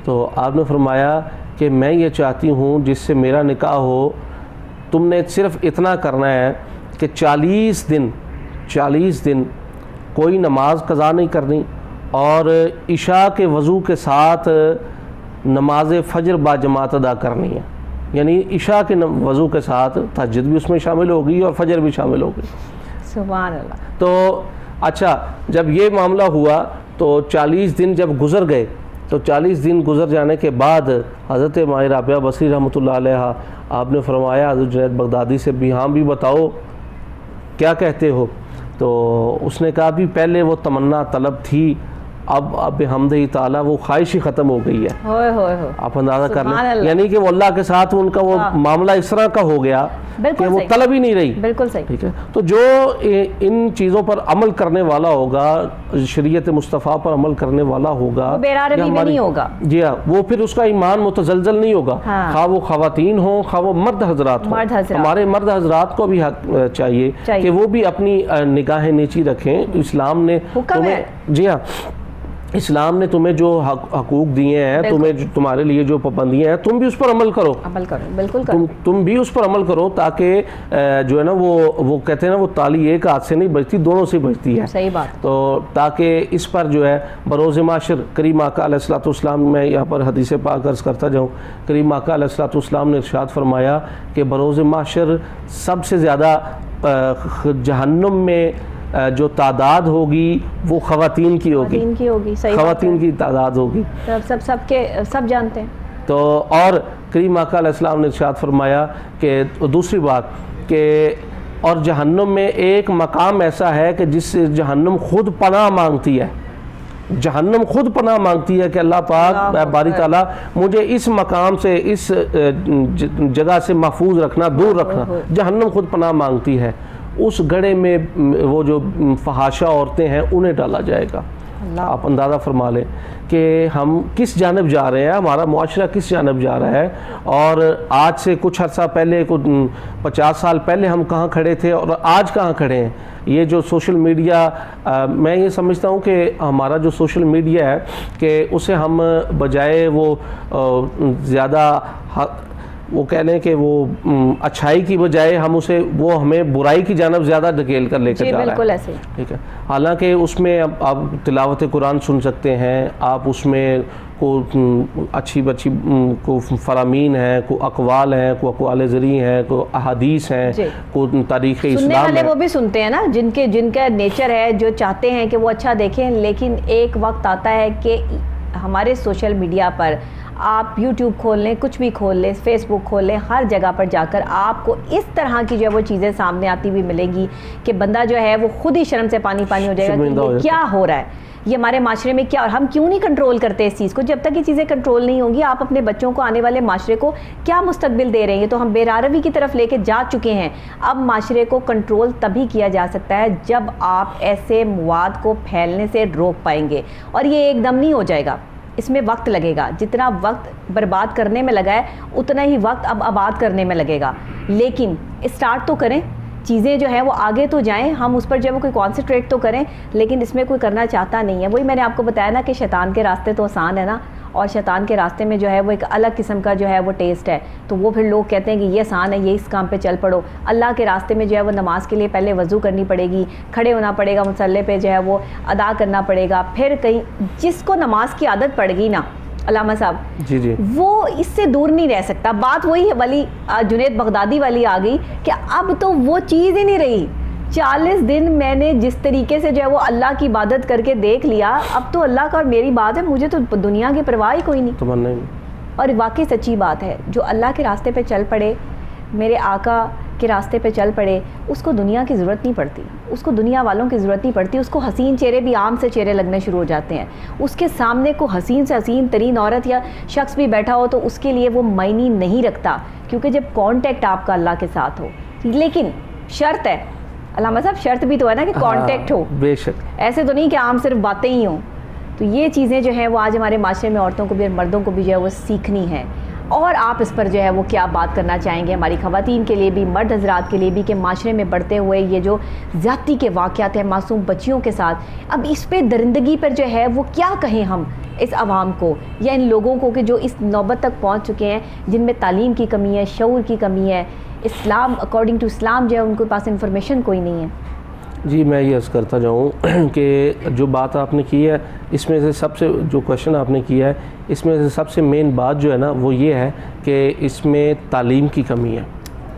تو آپ نے فرمایا کہ میں یہ چاہتی ہوں جس سے میرا نکاح ہو، تم نے صرف اتنا کرنا ہے کہ 40 دن کوئی نماز قضا نہیں کرنی، اور عشاء کے وضو کے ساتھ نماز فجر با جماعت ادا کرنی ہے، یعنی عشاء کے وضو کے ساتھ تہجد بھی اس میں شامل ہوگی اور فجر بھی شامل ہوگی۔ سبحان اللہ۔ تو اچھا جب یہ معاملہ ہوا تو 40 دن جب گزر گئے، تو 40 دن گزر جانے کے بعد حضرت مائی رابعہ بصری رحمۃ اللہ علیہ آپ نے فرمایا حضرت جنید بغدادی سے بھی ہاں بھی بتاؤ کیا کہتے ہو؟ تو اس نے کہا بھی پہلے وہ تمنا طلب تھی، اب بحمدہ تعالیٰ وہ خواہش ہی ختم ہو گئی ہے۔ آپ اندازہ کر لیں، یعنی کہ وہ اللہ کے ساتھ ان کا وہ معاملہ اس طرح کا ہو گیا کہ وہ طلب ہی نہیں رہی۔ بالکل صحیح، ٹھیک ہے۔ تو جو ان چیزوں پر عمل کرنے والا ہوگا، شریعت مصطفیٰ پر عمل کرنے والا ہوگا، وہ بے روی میں نہیں ہوگا، جی ہاں، وہ پھر اس کا ایمان متزلزل نہیں ہوگا، خواہ وہ خواتین ہوں خواہ وہ مرد حضرات ہوں۔ ہمارے مرد حضرات کو بھی حق چاہیے کہ وہ بھی اپنی نگاہیں نیچی رکھیں۔ اسلام نے تمہیں، جی ہاں، اسلام نے تمہیں جو حقوق دیے ہیں، تمہارے لیے جو پابندیاں ہیں، تم بھی اس پر عمل کرو، بالکل کرو، تم بھی اس پر عمل کرو، تاکہ جو ہے نا وہ کہتے ہیں نا وہ تالی ایک ہاتھ سے نہیں بجتی، دونوں سے بجتی ہے۔ صحیح بات۔ تو تاکہ اس پر جو ہے بروز معاشر کریم آقا علیہ الصلوۃ والسلام، میں یہاں پر حدیث پاک عرض کرتا جاؤں، کریم آقا علیہ الصلوۃ والسلام نے ارشاد فرمایا کہ بروز معاشر سب سے زیادہ جہنم میں جو تعداد ہوگی وہ خواتین کی ہوگی، خواتین کی تعداد ہوگی، سب جانتے ہیں۔ تو اور کریم آقا علیہ السلام نے ارشاد فرمایا کہ دوسری بات کہ اور جہنم میں ایک مقام ایسا ہے کہ جس سے جہنم خود پناہ مانگتی ہے، جہنم خود پناہ مانگتی ہے کہ اللہ پاک باری تعالیٰ مجھے اس مقام سے، اس جگہ سے محفوظ رکھنا، دور رکھنا۔ جہنم خود پناہ مانگتی ہے، اس گڑھے میں وہ جو فحاشہ عورتیں ہیں انہیں ڈالا جائے گا۔ آپ اندازہ فرما لیں کہ ہم کس جانب جا رہے ہیں، ہمارا معاشرہ کس جانب جا رہا ہے، اور آج سے کچھ عرصہ پہلے، 50 سال پہلے ہم کہاں کھڑے تھے اور آج کہاں کھڑے ہیں۔ یہ جو سوشل میڈیا، میں یہ سمجھتا ہوں کہ ہمارا جو سوشل میڈیا ہے کہ اسے ہم بجائے وہ زیادہ وہ کہہ لیں کہ وہ اچھائی کی بجائے ہم اسے، وہ ہمیں برائی کی جانب زیادہ دھکیل کر لے کر جا رہا ہے۔ بالکل ایسے، ٹھیک ہے۔ حالانکہ اس میں آپ تلاوت قرآن سن سکتے ہیں، آپ اس میں کو اچھی کو فرامین ہیں، کو اقوال ہیں، کو اقوال زرعی ہیں، کو احادیث ہیں، کو تاریخ اسلام ہے۔ سننے والے وہ بھی سنتے ہیں نا جن کا نیچر ہے، جو چاہتے ہیں کہ وہ اچھا دیکھیں، لیکن ایک وقت آتا ہے کہ ہمارے سوشل میڈیا پر آپ یوٹیوب کھول لیں، کچھ بھی کھول لیں، فیس بک کھول لیں، ہر جگہ پر جا کر آپ کو اس طرح کی جو ہے وہ چیزیں سامنے آتی ہوئی ملیں گی کہ بندہ جو ہے وہ خود ہی شرم سے پانی ہو جائے گا کہ یہ کیا ہو رہا ہے، یہ ہمارے معاشرے میں کیا، اور ہم کیوں نہیں کنٹرول کرتے اس چیز کو؟ جب تک یہ چیزیں کنٹرول نہیں ہوں گی، آپ اپنے بچوں کو، آنے والے معاشرے کو کیا مستقبل دے رہے ہیں؟ تو ہم بے روی کی طرف لے کے جا چکے ہیں۔ اب معاشرے کو کنٹرول تبھی کیا جا سکتا ہے جب آپ ایسے مواد کو پھیلنے سے روک پائیں گے، اور یہ ایک دم نہیں ہو جائے گا، اس میں وقت لگے گا۔ جتنا وقت برباد کرنے میں لگا ہے اتنا ہی وقت اب آباد کرنے میں لگے گا، لیکن اسٹارٹ تو کریں، چیزیں جو ہیں وہ آگے تو جائیں، ہم اس پر جو ہے وہ کوئی کانسنٹریٹ تو کریں، لیکن اس میں کوئی کرنا چاہتا نہیں ہے۔ وہی میں نے آپ کو بتایا نا کہ شیطان کے راستے تو آسان ہے نا، اور شیطان کے راستے میں جو ہے وہ ایک الگ قسم کا جو ہے وہ ٹیسٹ ہے، تو وہ پھر لوگ کہتے ہیں کہ یہ آسان ہے، یہ اس کام پہ چل پڑو۔ اللہ کے راستے میں جو ہے وہ نماز کے لیے پہلے وضو کرنی پڑے گی، کھڑے ہونا پڑے گا، مصلی پہ جو ہے وہ ادا کرنا پڑے گا، پھر کہیں جس کو نماز کی عادت پڑ گئی نا علامہ صاحب، جی وہ اس سے دور نہیں رہ سکتا۔ بات وہی والی جنید بغدادی والی آ گئی کہ اب تو وہ چیز ہی نہیں رہی۔ 40 دن میں نے جس طریقے سے جو ہے وہ اللہ کی عبادت کر کے دیکھ لیا، اب تو اللہ کا اور میری بات ہے، مجھے تو دنیا کی پرواہ ہی کوئی نہیں۔ اور واقعی سچی بات ہے، جو اللہ کے راستے پہ چل پڑے، میرے آقا کے راستے پہ چل پڑے، اس کو دنیا کی ضرورت نہیں پڑتی، اس کو دنیا والوں کی ضرورت نہیں پڑتی، اس کو حسین چہرے بھی عام سے چہرے لگنے شروع ہو جاتے ہیں۔ اس کے سامنے کو حسین سے حسین ترین عورت یا شخص بھی بیٹھا ہو تو اس کے لیے وہ معنی نہیں رکھتا، کیونکہ جب کانٹیکٹ آپ کا اللہ کے ساتھ ہو۔ لیکن شرط ہے علامہ صاحب، شرط بھی تو ہے نا کہ کانٹیکٹ ہو، بے شک، ایسے تو نہیں کہ عام صرف باتیں ہی ہوں۔ تو یہ چیزیں جو ہیں وہ آج ہمارے معاشرے میں عورتوں کو بھی اور مردوں کو بھی جو ہے وہ سیکھنی ہے۔ اور آپ اس پر جو ہے وہ کیا بات کرنا چاہیں گے ہماری خواتین کے لیے بھی، مرد حضرات کے لیے بھی، کہ معاشرے میں بڑھتے ہوئے یہ جو زیادتی کے واقعات ہیں معصوم بچیوں کے ساتھ، اب اس پہ درندگی پر جو ہے وہ کیا کہیں ہم اس عوام کو یا ان لوگوں کو کہ جو اس نوبت تک پہنچ چکے ہیں، جن میں تعلیم کی کمی ہے، شعور کی کمی ہے، اسلام اکارڈنگ ٹو اسلام جو ہے ان کے پاس انفارمیشن کوئی نہیں ہے۔ جی میں یہ عرض کرتا جاؤں کہ جو بات آپ نے کی ہے اس میں سے سب سے جو کویشچن آپ نے کیا ہے اس میں سے سب سے مین بات جو ہے نا وہ یہ ہے کہ اس میں تعلیم کی کمی ہے،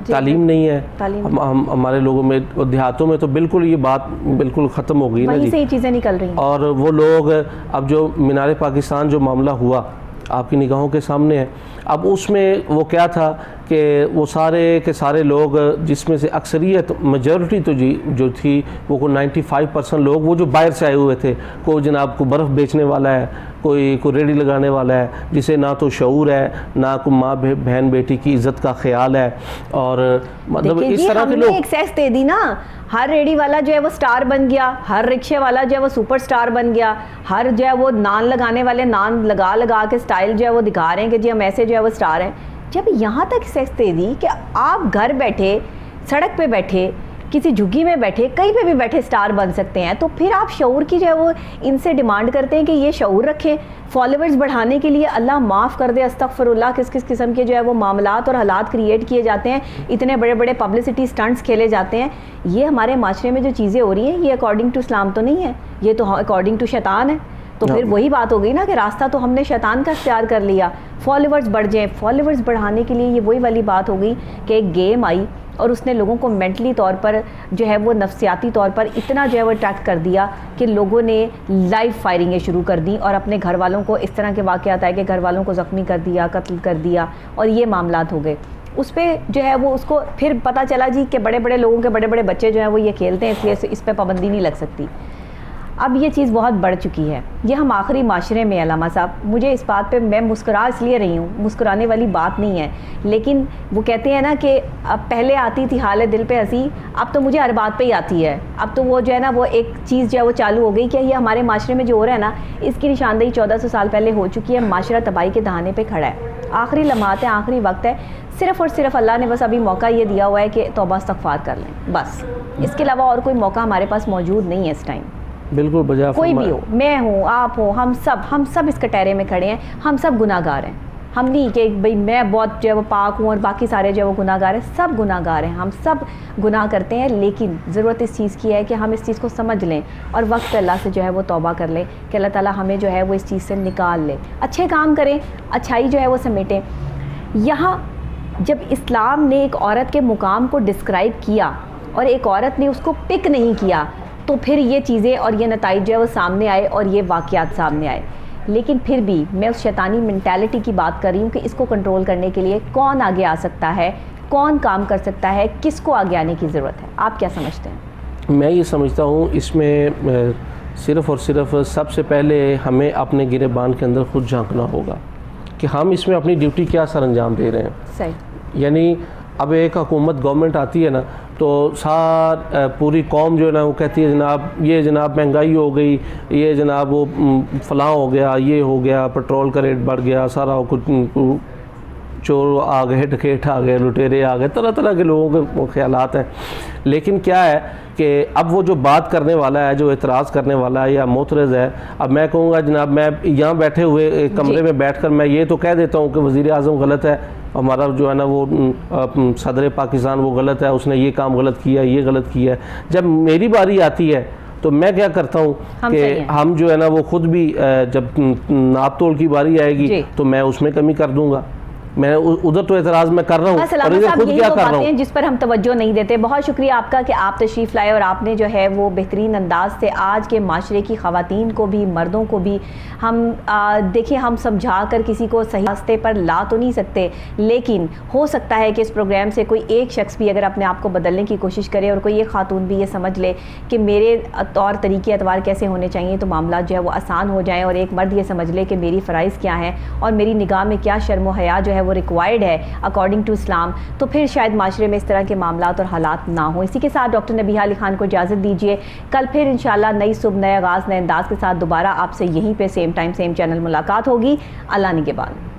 تعلیم نہیں ہے۔ ہمارے لوگوں میں دیہاتوں میں تو بالکل یہ بات بالکل ختم ہو گئی نا، وہیں سے یہ چیزیں نکل رہی ہیں۔ اور وہ لوگ اب جو مینار پاکستان جو معاملہ ہوا آپ کی نگاہوں کے سامنے ہے، اب اس میں وہ کیا تھا کہ وہ سارے کے سارے لوگ جس میں سے اکثریت میجورٹی تو جو تھی وہ 95% لوگ وہ جو باہر سے آئے ہوئے تھے، کوئی جناب کو برف بیچنے والا ہے، کوئی ریڑھی لگانے والا ہے جسے نہ تو شعور ہے نہ کوئی ماں بہن بیٹی کی عزت کا خیال ہے، اور مطلب اس طرح کے لوگ ایکسیس دے دی نا، ہر ریڑھی والا جو ہے وہ سٹار بن گیا، ہر رکشے والا جو ہے وہ سپر سٹار بن گیا، ہر جو ہے وہ نان لگانے والے نان لگا کے سٹائل جو ہے وہ دکھا رہے ہیں کہ جی ہم ایسے جو ہے وہ سٹار ہیں۔ جب یہاں تک ایکسیس دے دی کہ آپ گھر بیٹھے، سڑک پہ بیٹھے، کسی جھگی میں بیٹھے، کہیں پہ بھی بیٹھے سٹار بن سکتے ہیں، تو پھر آپ شعور کی جو ہے وہ ان سے ڈیمانڈ کرتے ہیں کہ یہ شعور رکھیں۔ فالوورز بڑھانے کے لیے اللہ معاف کر دے، استغفر اللہ، کس کس قسم کے جو ہے وہ معاملات اور حالات کریٹ کیے جاتے ہیں، اتنے بڑے بڑے پبلسٹی سٹنٹس کھیلے جاتے ہیں۔ یہ ہمارے معاشرے میں جو چیزیں ہو رہی ہیں یہ اکارڈنگ ٹو اسلام تو نہیں ہے، یہ تو اکارڈنگ ٹو شیطان ہے۔ تو پھر وہی بات ہو گئی نا کہ راستہ تو ہم نے شیطان کا اختیار کر لیا۔ فالوورز بڑھ جائیں، فالوورز بڑھانے کے لیے یہ وہی والی بات ہو گئی کہ ایک گیم آئی اور اس نے لوگوں کو مینٹلی طور پر جو ہے وہ نفسیاتی طور پر اتنا جو ہے وہ اٹریکٹ کر دیا کہ لوگوں نے لائیو فائرنگیں شروع کر دیں اور اپنے گھر والوں کو اس طرح کے واقعات آئے کہ گھر والوں کو زخمی کر دیا، قتل کر دیا، اور یہ معاملات ہو گئے۔ اس پہ جو ہے وہ اس کو پھر پتہ چلا جی کہ بڑے بڑے لوگوں کے بڑے بڑے بچے جو ہیں وہ یہ کھیلتے ہیں، اس لیے اس پہ پابندی نہیں لگ سکتی۔ اب یہ چیز بہت بڑھ چکی ہے، یہ ہم آخری معاشرے میں علامہ صاحب، مجھے اس بات پہ میں مسکرا اس لیے رہی ہوں، مسکرانے والی بات نہیں ہے، لیکن وہ کہتے ہیں نا کہ اب پہلے آتی تھی حال دل پہ ہنسی، اب تو مجھے ہر بات پہ ہی آتی ہے۔ اب تو وہ جو ہے نا وہ ایک چیز جو ہے وہ چالو ہو گئی کہ یہ ہمارے معاشرے میں جو ہو رہا ہے نا اس کی نشاندہی 1400 سال پہلے ہو چکی ہے، معاشرہ تباہی کے دہانے پہ کھڑا ہے، آخری لمحات ہیں، آخری وقت ہے، صرف اور صرف اللہ نے بس ابھی موقع یہ دیا ہوا ہے کہ توبہ استغفار کر لیں، بس اس کے علاوہ اور کوئی موقع ہمارے پاس موجود نہیں ہے اس ٹائم۔ بالکل بجا کوئی بھی ہو، میں ہوں، آپ ہوں، ہم سب اس کٹہرے میں کھڑے ہیں، ہم سب گناہ گار ہیں۔ ہم نہیں کہ بھئی میں بہت جو ہے وہ پاک ہوں اور باقی سارے جو ہے وہ گناہ گار ہیں، سب گناہ گار ہیں، ہم سب گناہ کرتے ہیں، لیکن ضرورت اس چیز کی ہے کہ ہم اس چیز کو سمجھ لیں اور وقت پہ اللہ سے جو ہے وہ توبہ کر لیں کہ اللہ تعالیٰ ہمیں جو ہے وہ اس چیز سے نکال لے، اچھے کام کریں، اچھائی جو ہے وہ سمیٹیں۔ یہاں جب اسلام نے ایک عورت کے مقام کو ڈسکرائب کیا اور ایک عورت نے اس کو پک نہیں کیا، تو پھر یہ چیزیں اور یہ نتائج جو ہے وہ سامنے آئے اور یہ واقعات سامنے آئے۔ لیکن پھر بھی میں اس شیطانی مینٹیلٹی کی بات کر رہی ہوں کہ اس کو کنٹرول کرنے کے لیے کون آگے آ سکتا ہے، کون کام کر سکتا ہے، کس کو آگے آنے کی ضرورت ہے، آپ کیا سمجھتے ہیں؟ میں یہ سمجھتا ہوں اس میں صرف اور صرف سب سے پہلے ہمیں اپنے گریبان کے اندر خود جھانکنا ہوگا کہ ہم اس میں اپنی ڈیوٹی کیا سر انجام دے رہے ہیں۔ صحیح، یعنی اب ایک حکومت گورنمنٹ آتی ہے نا تو پوری قوم جو ہے نا وہ کہتی ہے جناب یہ جناب مہنگائی ہو گئی، یہ جناب وہ فلاں ہو گیا، یہ ہو گیا، پیٹرول کا ریٹ بڑھ گیا، سارا کچھ، چور آ گئے، ڈکیٹ آ گئے، لٹیرے آ گئے، طرح طرح کے لوگوں کے خیالات ہیں۔ لیکن کیا ہے کہ اب وہ جو بات کرنے والا ہے، جو اعتراض کرنے والا ہے یا معترض ہے، اب میں کہوں گا جناب میں یہاں بیٹھے ہوئے کمرے میں بیٹھ کر میں یہ تو کہہ دیتا ہوں کہ وزیر اعظم غلط ہے، ہمارا جو ہے نا وہ صدر پاکستان وہ غلط ہے، اس نے یہ کام غلط کیا، یہ غلط کیا ہے۔ جب میری باری آتی ہے تو میں کیا کرتا ہوں کہ ہم جو ہے نا وہ خود بھی جب ناپ تول کی باری آئے گی تو میں اس میں کمی کر دوں گا، میں ادھر تو اعتراض میں کر رہا ہوں اور ادھر خود کیا کر رہا ہوں، جس پر ہم توجہ نہیں دیتے۔ بہت شکریہ آپ کا کہ آپ تشریف لائے اور آپ نے جو ہے وہ بہترین انداز سے آج کے معاشرے کی خواتین کو بھی مردوں کو بھی ہم دیکھیں ہم سمجھا کر کسی کو صحیح راستے پر لا تو نہیں سکتے، لیکن ہو سکتا ہے کہ اس پروگرام سے کوئی ایک شخص بھی اگر اپنے آپ کو بدلنے کی کوشش کرے اور کوئی ایک خاتون بھی یہ سمجھ لے کہ میرے طور طریقے اعتبار کیسے ہونے چاہیے تو معاملات جو ہے وہ آسان ہو جائیں، اور ایک مرد یہ سمجھ لے کہ میری فرائض کیا ہیں اور میری نگاہ میں کیا شرم و حیا جو ہے وہ ریکوائرڈ ہے اکارڈنگ ٹو اسلام، تو پھر شاید معاشرے میں اس طرح کے معاملات اور حالات نہ ہوں۔ اسی کے ساتھ ڈاکٹر نبیہہ علی خان کو اجازت دیجیے، کل پھر انشاءاللہ نئی صبح، نئے آغاز، نئے انداز کے ساتھ دوبارہ آپ سے یہیں پہ سیم ٹائم سیم چینل ملاقات ہوگی۔ اللہ نگہبان۔